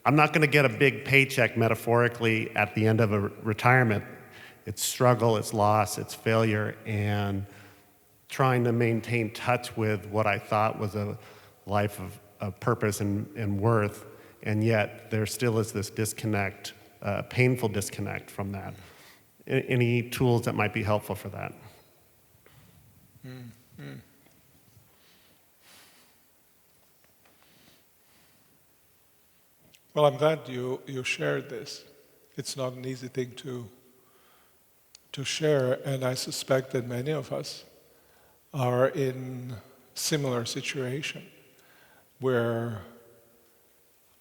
I'm not going to get a big paycheck metaphorically at the end of a retirement. It's struggle, it's loss, it's failure, and trying to maintain touch with what I thought was a life of purpose and worth, and yet there still is this disconnect, painful disconnect from that. Any tools that might be helpful for that? Well, I'm glad you shared this. It's not an easy thing to share, and I suspect that many of us are in similar situation where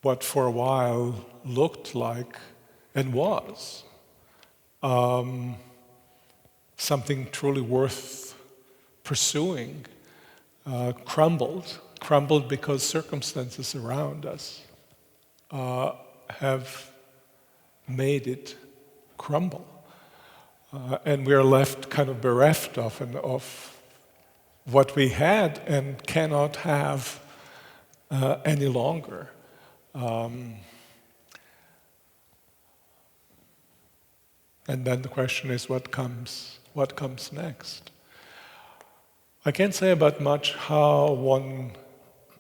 what for a while looked like and was something truly worth pursuing crumbled because circumstances around us have made it crumble. And we are left kind of bereft of what we had and cannot have any longer. And then the question is, what comes next? I can't say about much how one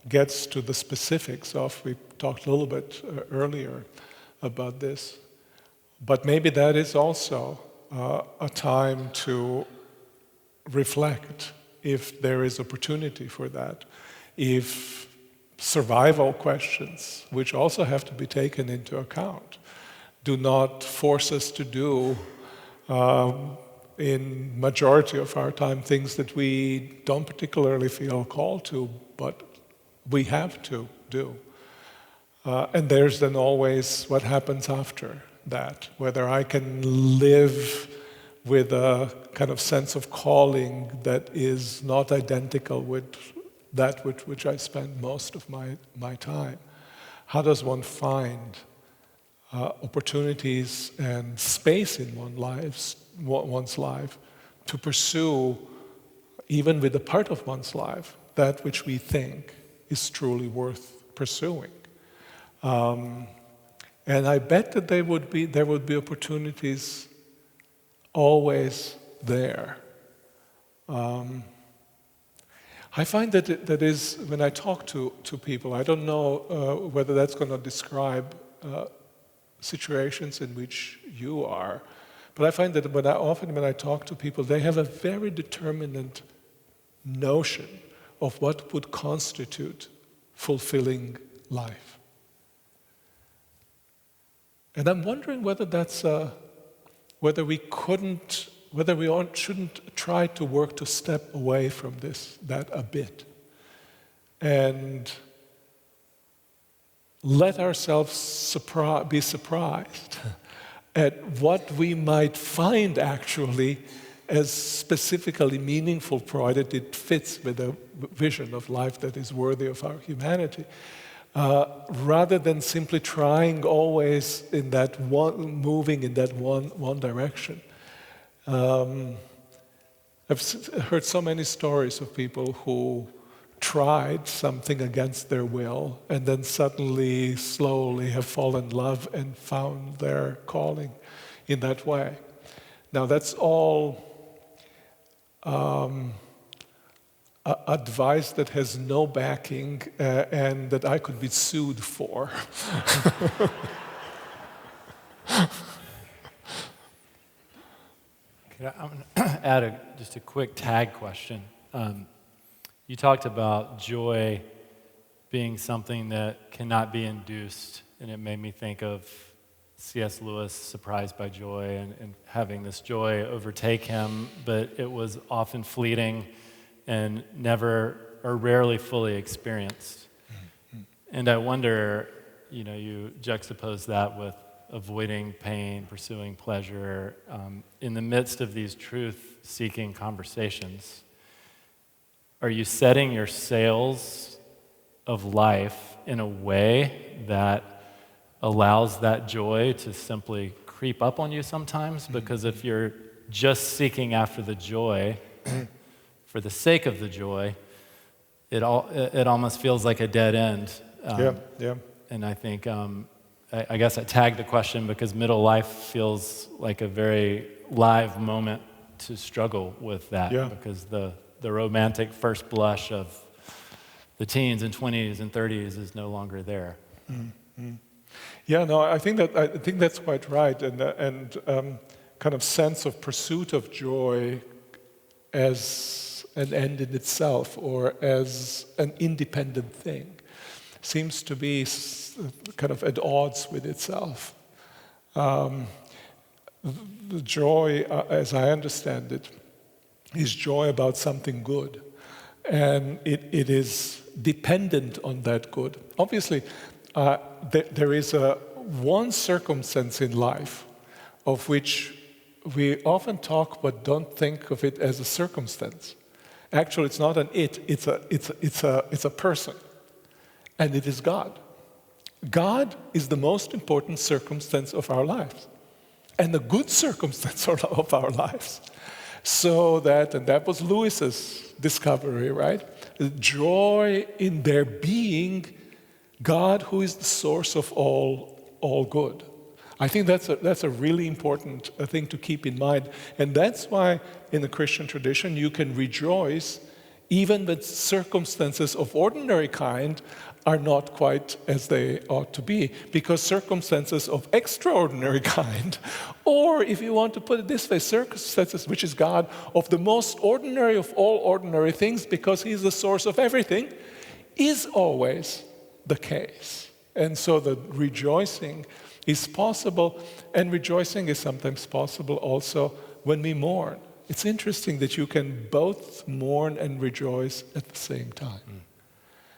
gets to the specifics of, we talked a little bit earlier about this, but maybe that is also a time to reflect if there is opportunity for that, if survival questions, which also have to be taken into account, do not force us to do in majority of our time things that we don't particularly feel called to, but we have to do. And there's then always what happens after that, whether I can live with a kind of sense of calling that is not identical with that with which I spend most of my time. How does one find opportunities and space in one's life to pursue, even with a part of one's life, that which we think is truly worth pursuing? And I bet that there would be opportunities always there. I find that is, when I talk to people, I don't know whether that's going to describe situations in which you are, but I find that often when I talk to people, they have a very determinate notion of what would constitute fulfilling life. And I'm wondering whether that's whether we shouldn't try to work to step away from that a bit, and let ourselves be surprised at what we might find actually as specifically meaningful, provided it fits with a vision of life that is worthy of our humanity. Rather than simply trying always in that moving in that one direction. I've heard so many stories of people who tried something against their will and then suddenly, slowly have fallen in love and found their calling in that way. Now that's all advice that has no backing and that I could be sued for. I'm going to add just a quick tag question. You talked about joy being something that cannot be induced, and it made me think of C.S. Lewis, Surprised by Joy, and having this joy overtake him, but it was often fleeting and never or rarely fully experienced. Mm-hmm. And I wonder, you juxtapose that with avoiding pain, pursuing pleasure, in the midst of these truth-seeking conversations. Are you setting your sails of life in a way that allows that joy to simply creep up on you sometimes? Because if you're just seeking after the joy for the sake of the joy, it almost feels like a dead end. Yeah. And I think, I guess I tagged the question because middle life feels like a very live moment to struggle with that. Yeah. Because the romantic first blush of the teens and 20s and 30s is no longer there. Mm-hmm. Yeah, no, I think that's quite right, and kind of sense of pursuit of joy as an end in itself or as an independent thing. Seems to be kind of at odds with itself. The joy, as I understand it, is joy about something good. And it is dependent on that good. Obviously, there is one circumstance in life of which we often talk but don't think of it as a circumstance. Actually, it's not an it's a person. And it is God. God is the most important circumstance of our lives. And the good circumstance of our lives. So that, and that was Lewis's discovery, right? The joy in there being God who is the source of all good. I think that's a really important thing to keep in mind. And that's why in the Christian tradition you can rejoice even when circumstances of ordinary kind are not quite as they ought to be, because circumstances of extraordinary kind, or if you want to put it this way, circumstances which is God of the most ordinary of all ordinary things, because He's the source of everything, is always the case. And so the rejoicing is possible, and rejoicing is sometimes possible also when we mourn. It's interesting that you can both mourn and rejoice at the same time.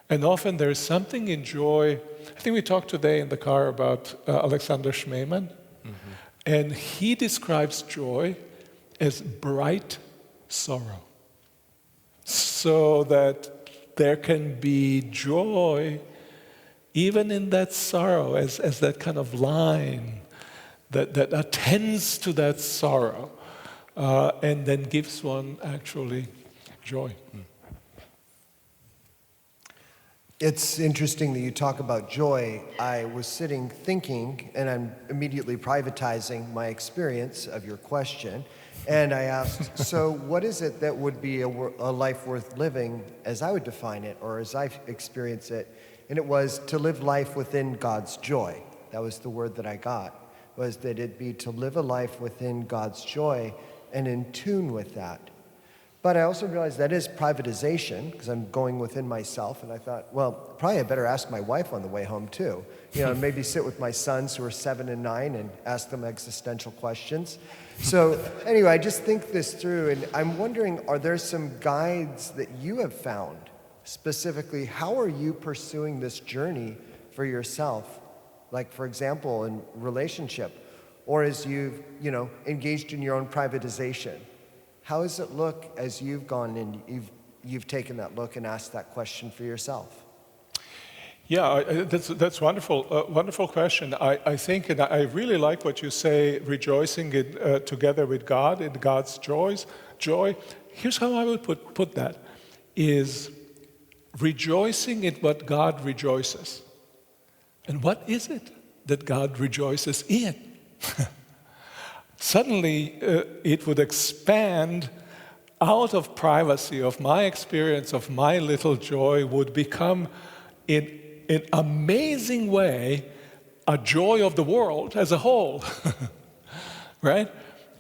And often there's something in joy. I think we talked today in the car about Alexander Schmemann, and he describes joy as bright sorrow. So that there can be joy even in that sorrow, as that kind of line that attends to that sorrow, and then gives one actually joy. It's interesting that you talk about joy. I was sitting thinking, and I'm immediately privatizing my experience of your question, and I asked, so what is it that would be a life worth living as I would define it, or as I experience it? And it was to live life within God's joy. That was the word that I got, was that it'd be to live a life within God's joy and in tune with that. But I also realized that is privatization, because I'm going within myself, and I thought, well, probably I better ask my wife on the way home too. You know, maybe sit with my sons who are 7 and 9 and ask them existential questions. So anyway, I just think this through, and I'm wondering, are there some guides that you have found? Specifically, how are you pursuing this journey for yourself? Like, for example, in relationship, or as you've, engaged in your own privatization. How does it look as you've gone and you've taken that look and asked that question for yourself? Yeah, that's wonderful. Wonderful question. I think, and I really like what you say, rejoicing together with God in God's joy. Here's how I would put that, is rejoicing in what God rejoices. And what is it that God rejoices in? Suddenly, it would expand out of privacy of my experience of my little joy, would become in an amazing way a joy of the world as a whole. Right?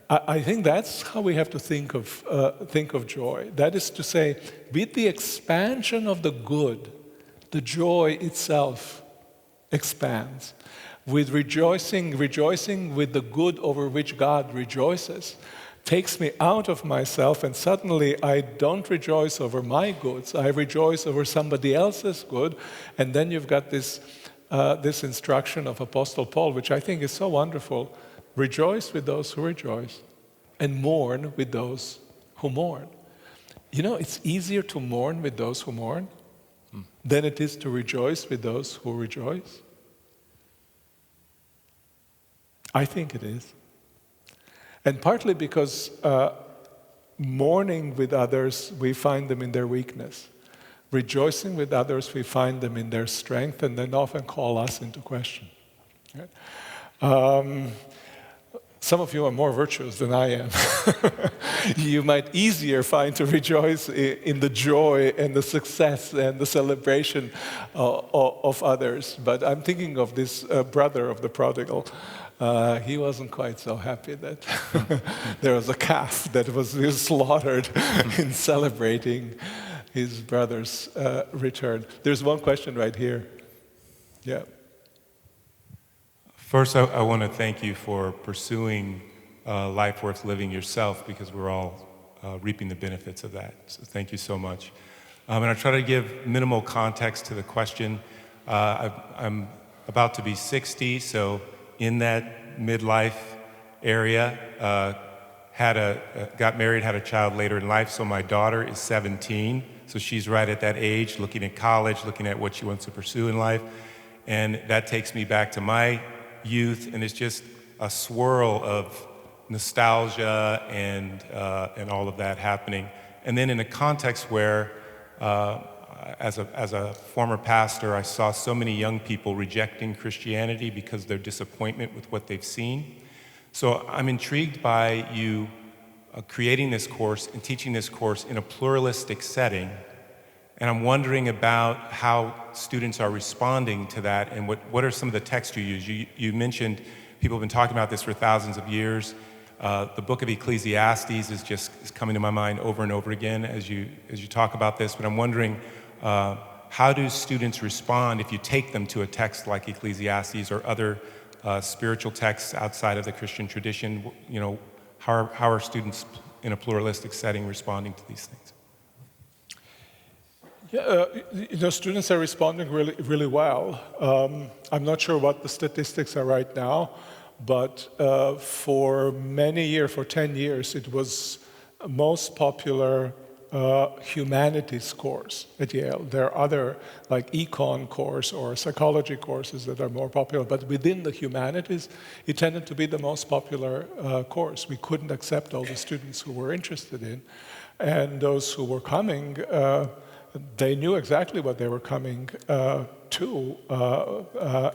I think that's how we have to think of joy. That is to say, with the expansion of the good, the joy itself expands. With rejoicing with the good over which God rejoices, takes me out of myself, and suddenly I don't rejoice over my goods, I rejoice over somebody else's good. And then you've got this instruction of Apostle Paul, which I think is so wonderful. Rejoice with those who rejoice, and mourn with those who mourn. It's easier to mourn with those who mourn than it is to rejoice with those who rejoice. I think it is. And partly because mourning with others, we find them in their weakness. Rejoicing with others, we find them in their strength, and then often call us into question. Right? Some of you are more virtuous than I am. You might easier find to rejoice in the joy and the success and the celebration of others. But I'm thinking of this brother of the prodigal. He wasn't quite so happy that there was a calf that was slaughtered in celebrating his brother's return. There's one question right here. Yeah. First, I want to thank you for pursuing life worth living yourself, because we're all reaping the benefits of that. So thank you so much. And I try to give minimal context to the question. I'm about to be 60, so in that midlife area, got married, had a child later in life. So my daughter is 17, so she's right at that age, looking at college, looking at what she wants to pursue in life. And that takes me back to my youth, and it's just a swirl of nostalgia and all of that happening. And then in a context where, as a former pastor, I saw so many young people rejecting Christianity because of their disappointment with what they've seen. So I'm intrigued by you creating this course and teaching this course in a pluralistic setting. And I'm wondering about how students are responding to that, and what are some of the texts you use. You mentioned people have been talking about this for thousands of years. The book of Ecclesiastes is coming to my mind over and over again as you talk about this. But I'm wondering, how do students respond if you take them to a text like Ecclesiastes or other spiritual texts outside of the Christian tradition? You know, how are students in a pluralistic setting responding to these things? Yeah, students are responding really, really well. I'm not sure what the statistics are right now, but for many years, for 10 years, it was most popular humanities course at Yale. There are other, like econ course or psychology courses that are more popular, but within the humanities, it tended to be the most popular course. We couldn't accept all the students who were interested in, and those who were coming, they knew exactly what they were coming to,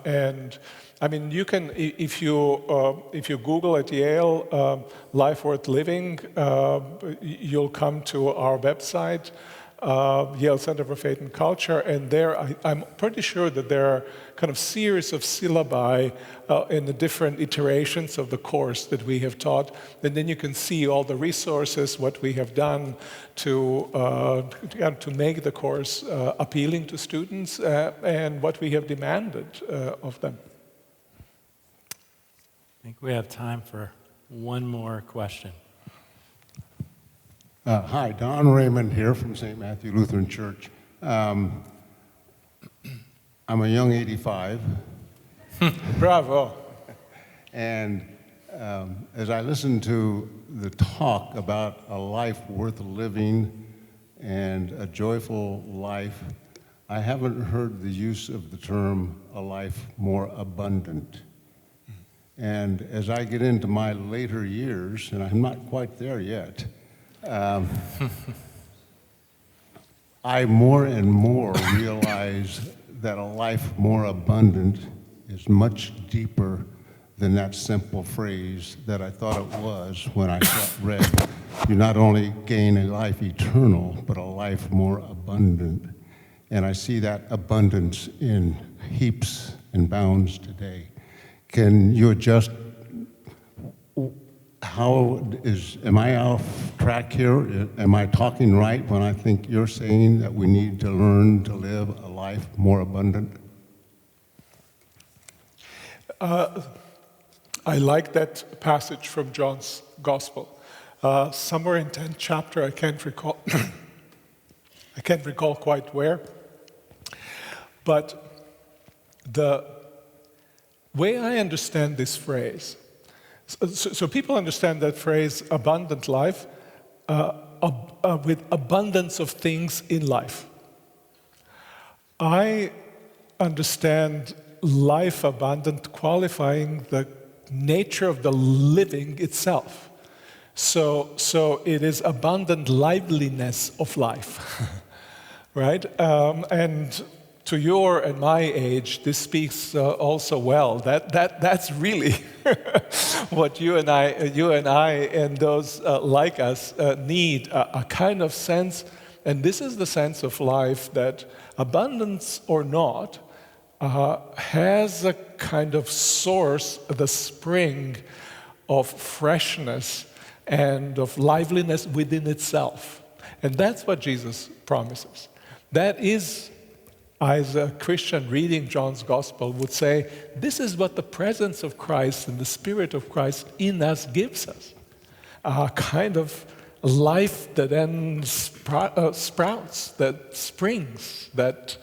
and I mean, you can, if you Google at Yale life worth living, you'll come to our website, Yale Center for Faith and Culture, and there I'm pretty sure that there are kind of series of syllabi in the different iterations of the course that we have taught, and then you can see all the resources, what we have done to make the course appealing to students, and what we have demanded of them. I think we have time for one more question. Hi, Don Raymond here from St. Matthew Lutheran Church. I'm a young 85. Bravo. And as I listen to the talk about a life worth living and a joyful life, I haven't heard the use of the term a life more abundant. And as I get into my later years, and I'm not quite there yet, I more and more realize that a life more abundant is much deeper than that simple phrase that I thought it was when I read, you not only gain a life eternal, but a life more abundant. And I see that abundance in heaps and bounds today. Can you adjust? Am I off track here? Am I talking right when I think you're saying that we need to learn to live a life more abundant? I like that passage from John's Gospel. Somewhere in 10th chapter, I can't recall. I can't recall quite where. But the way I understand this phrase, so people understand that phrase, abundant life, with abundance of things in life. I understand life abundant qualifying the nature of the living itself. So it is abundant liveliness of life, right? And to your and my age, this speaks also well. That's really what you and I, and those like us need, a kind of sense, and this is the sense of life that, abundance or not, has a kind of source, the spring of freshness and of liveliness within itself. And that's what Jesus promises. That is, as a Christian reading John's Gospel would say, this is what the presence of Christ and the Spirit of Christ in us gives us. A kind of life that then sprouts, that springs, that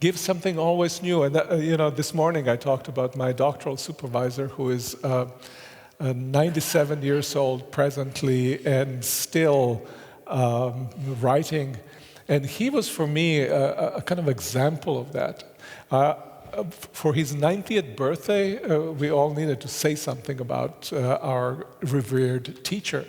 gives something always new. And this morning I talked about my doctoral supervisor, who is 97 years old presently and still writing. And he was, for me, a kind of example of that. For his 90th birthday, we all needed to say something about our revered teacher.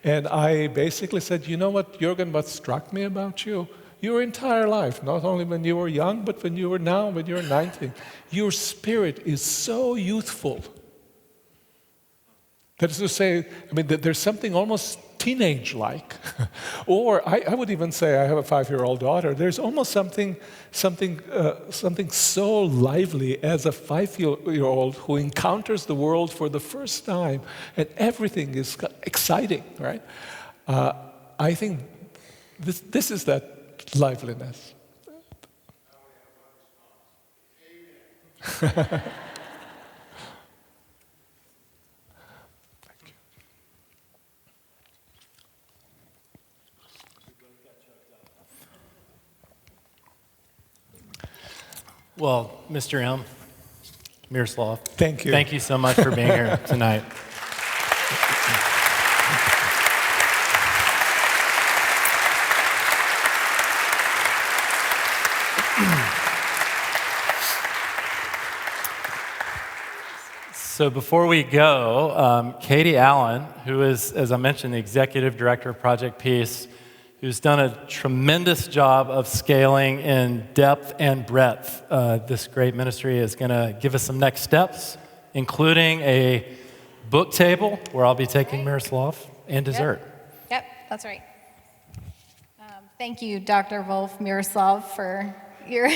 And I basically said, you know what, Jürgen, what struck me about you? Your entire life, not only when you were young, but when you're 90, your spirit is so youthful. That is to say, that there's something almost teenage-like. Or I would even say, I have a 5-year-old daughter, there's almost something so lively as a 5-year-old who encounters the world for the first time, and everything is exciting, right? I think this is that liveliness. Well, Mr. M., Miroslav, thank you. Thank you so much for being here tonight. So before we go, Katie Allen, who is, as I mentioned, the executive director of Project Peace, who's done a tremendous job of scaling in depth and breadth this great ministry, is going to give us some next steps, including a book table where I'll be taking Miroslav, and dessert. Yep, that's right. Thank you, Dr. Volf, Miroslav, for your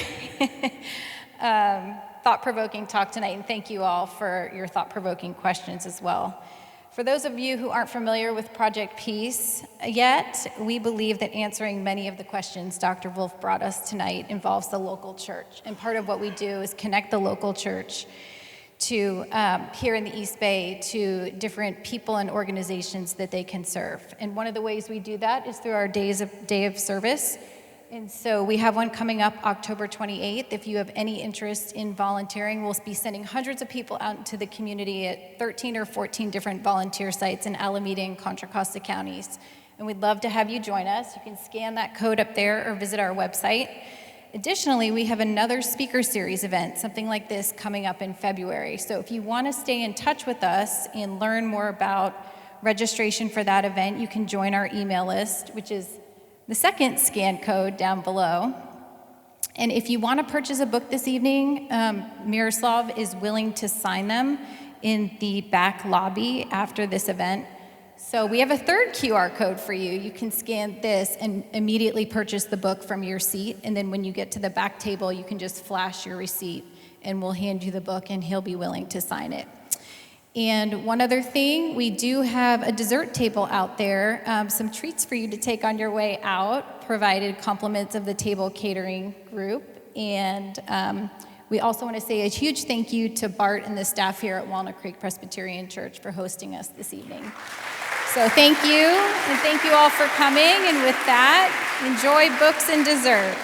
thought-provoking talk tonight, and thank you all for your thought-provoking questions as well. For those of you who aren't familiar with Project Peace yet, we believe that answering many of the questions Dr. Volf brought us tonight involves the local church. And part of what we do is connect the local church to, here in the East Bay, to different people and organizations that they can serve. And one of the ways we do that is through our day of service. And so we have one coming up October 28th. If you have any interest in volunteering, we'll be sending hundreds of people out into the community at 13 or 14 different volunteer sites in Alameda and Contra Costa counties. And we'd love to have you join us. You can scan that code up there or visit our website. Additionally, we have another speaker series event, something like this, coming up in February. So if you want to stay in touch with us and learn more about registration for that event, you can join our email list, which is the second scan code down below. And if you want to purchase a book this evening, Miroslav is willing to sign them in the back lobby after this event. So we have a third QR code for you. You can scan this and immediately purchase the book from your seat. And then when you get to the back table, you can just flash your receipt and we'll hand you the book and he'll be willing to sign it. And one other thing, we do have a dessert table out there, some treats for you to take on your way out, provided compliments of the table catering group. And we also want to say a huge thank you to Bart and the staff here at Walnut Creek Presbyterian Church for hosting us this evening. So thank you, and thank you all for coming. And with that, enjoy books and dessert.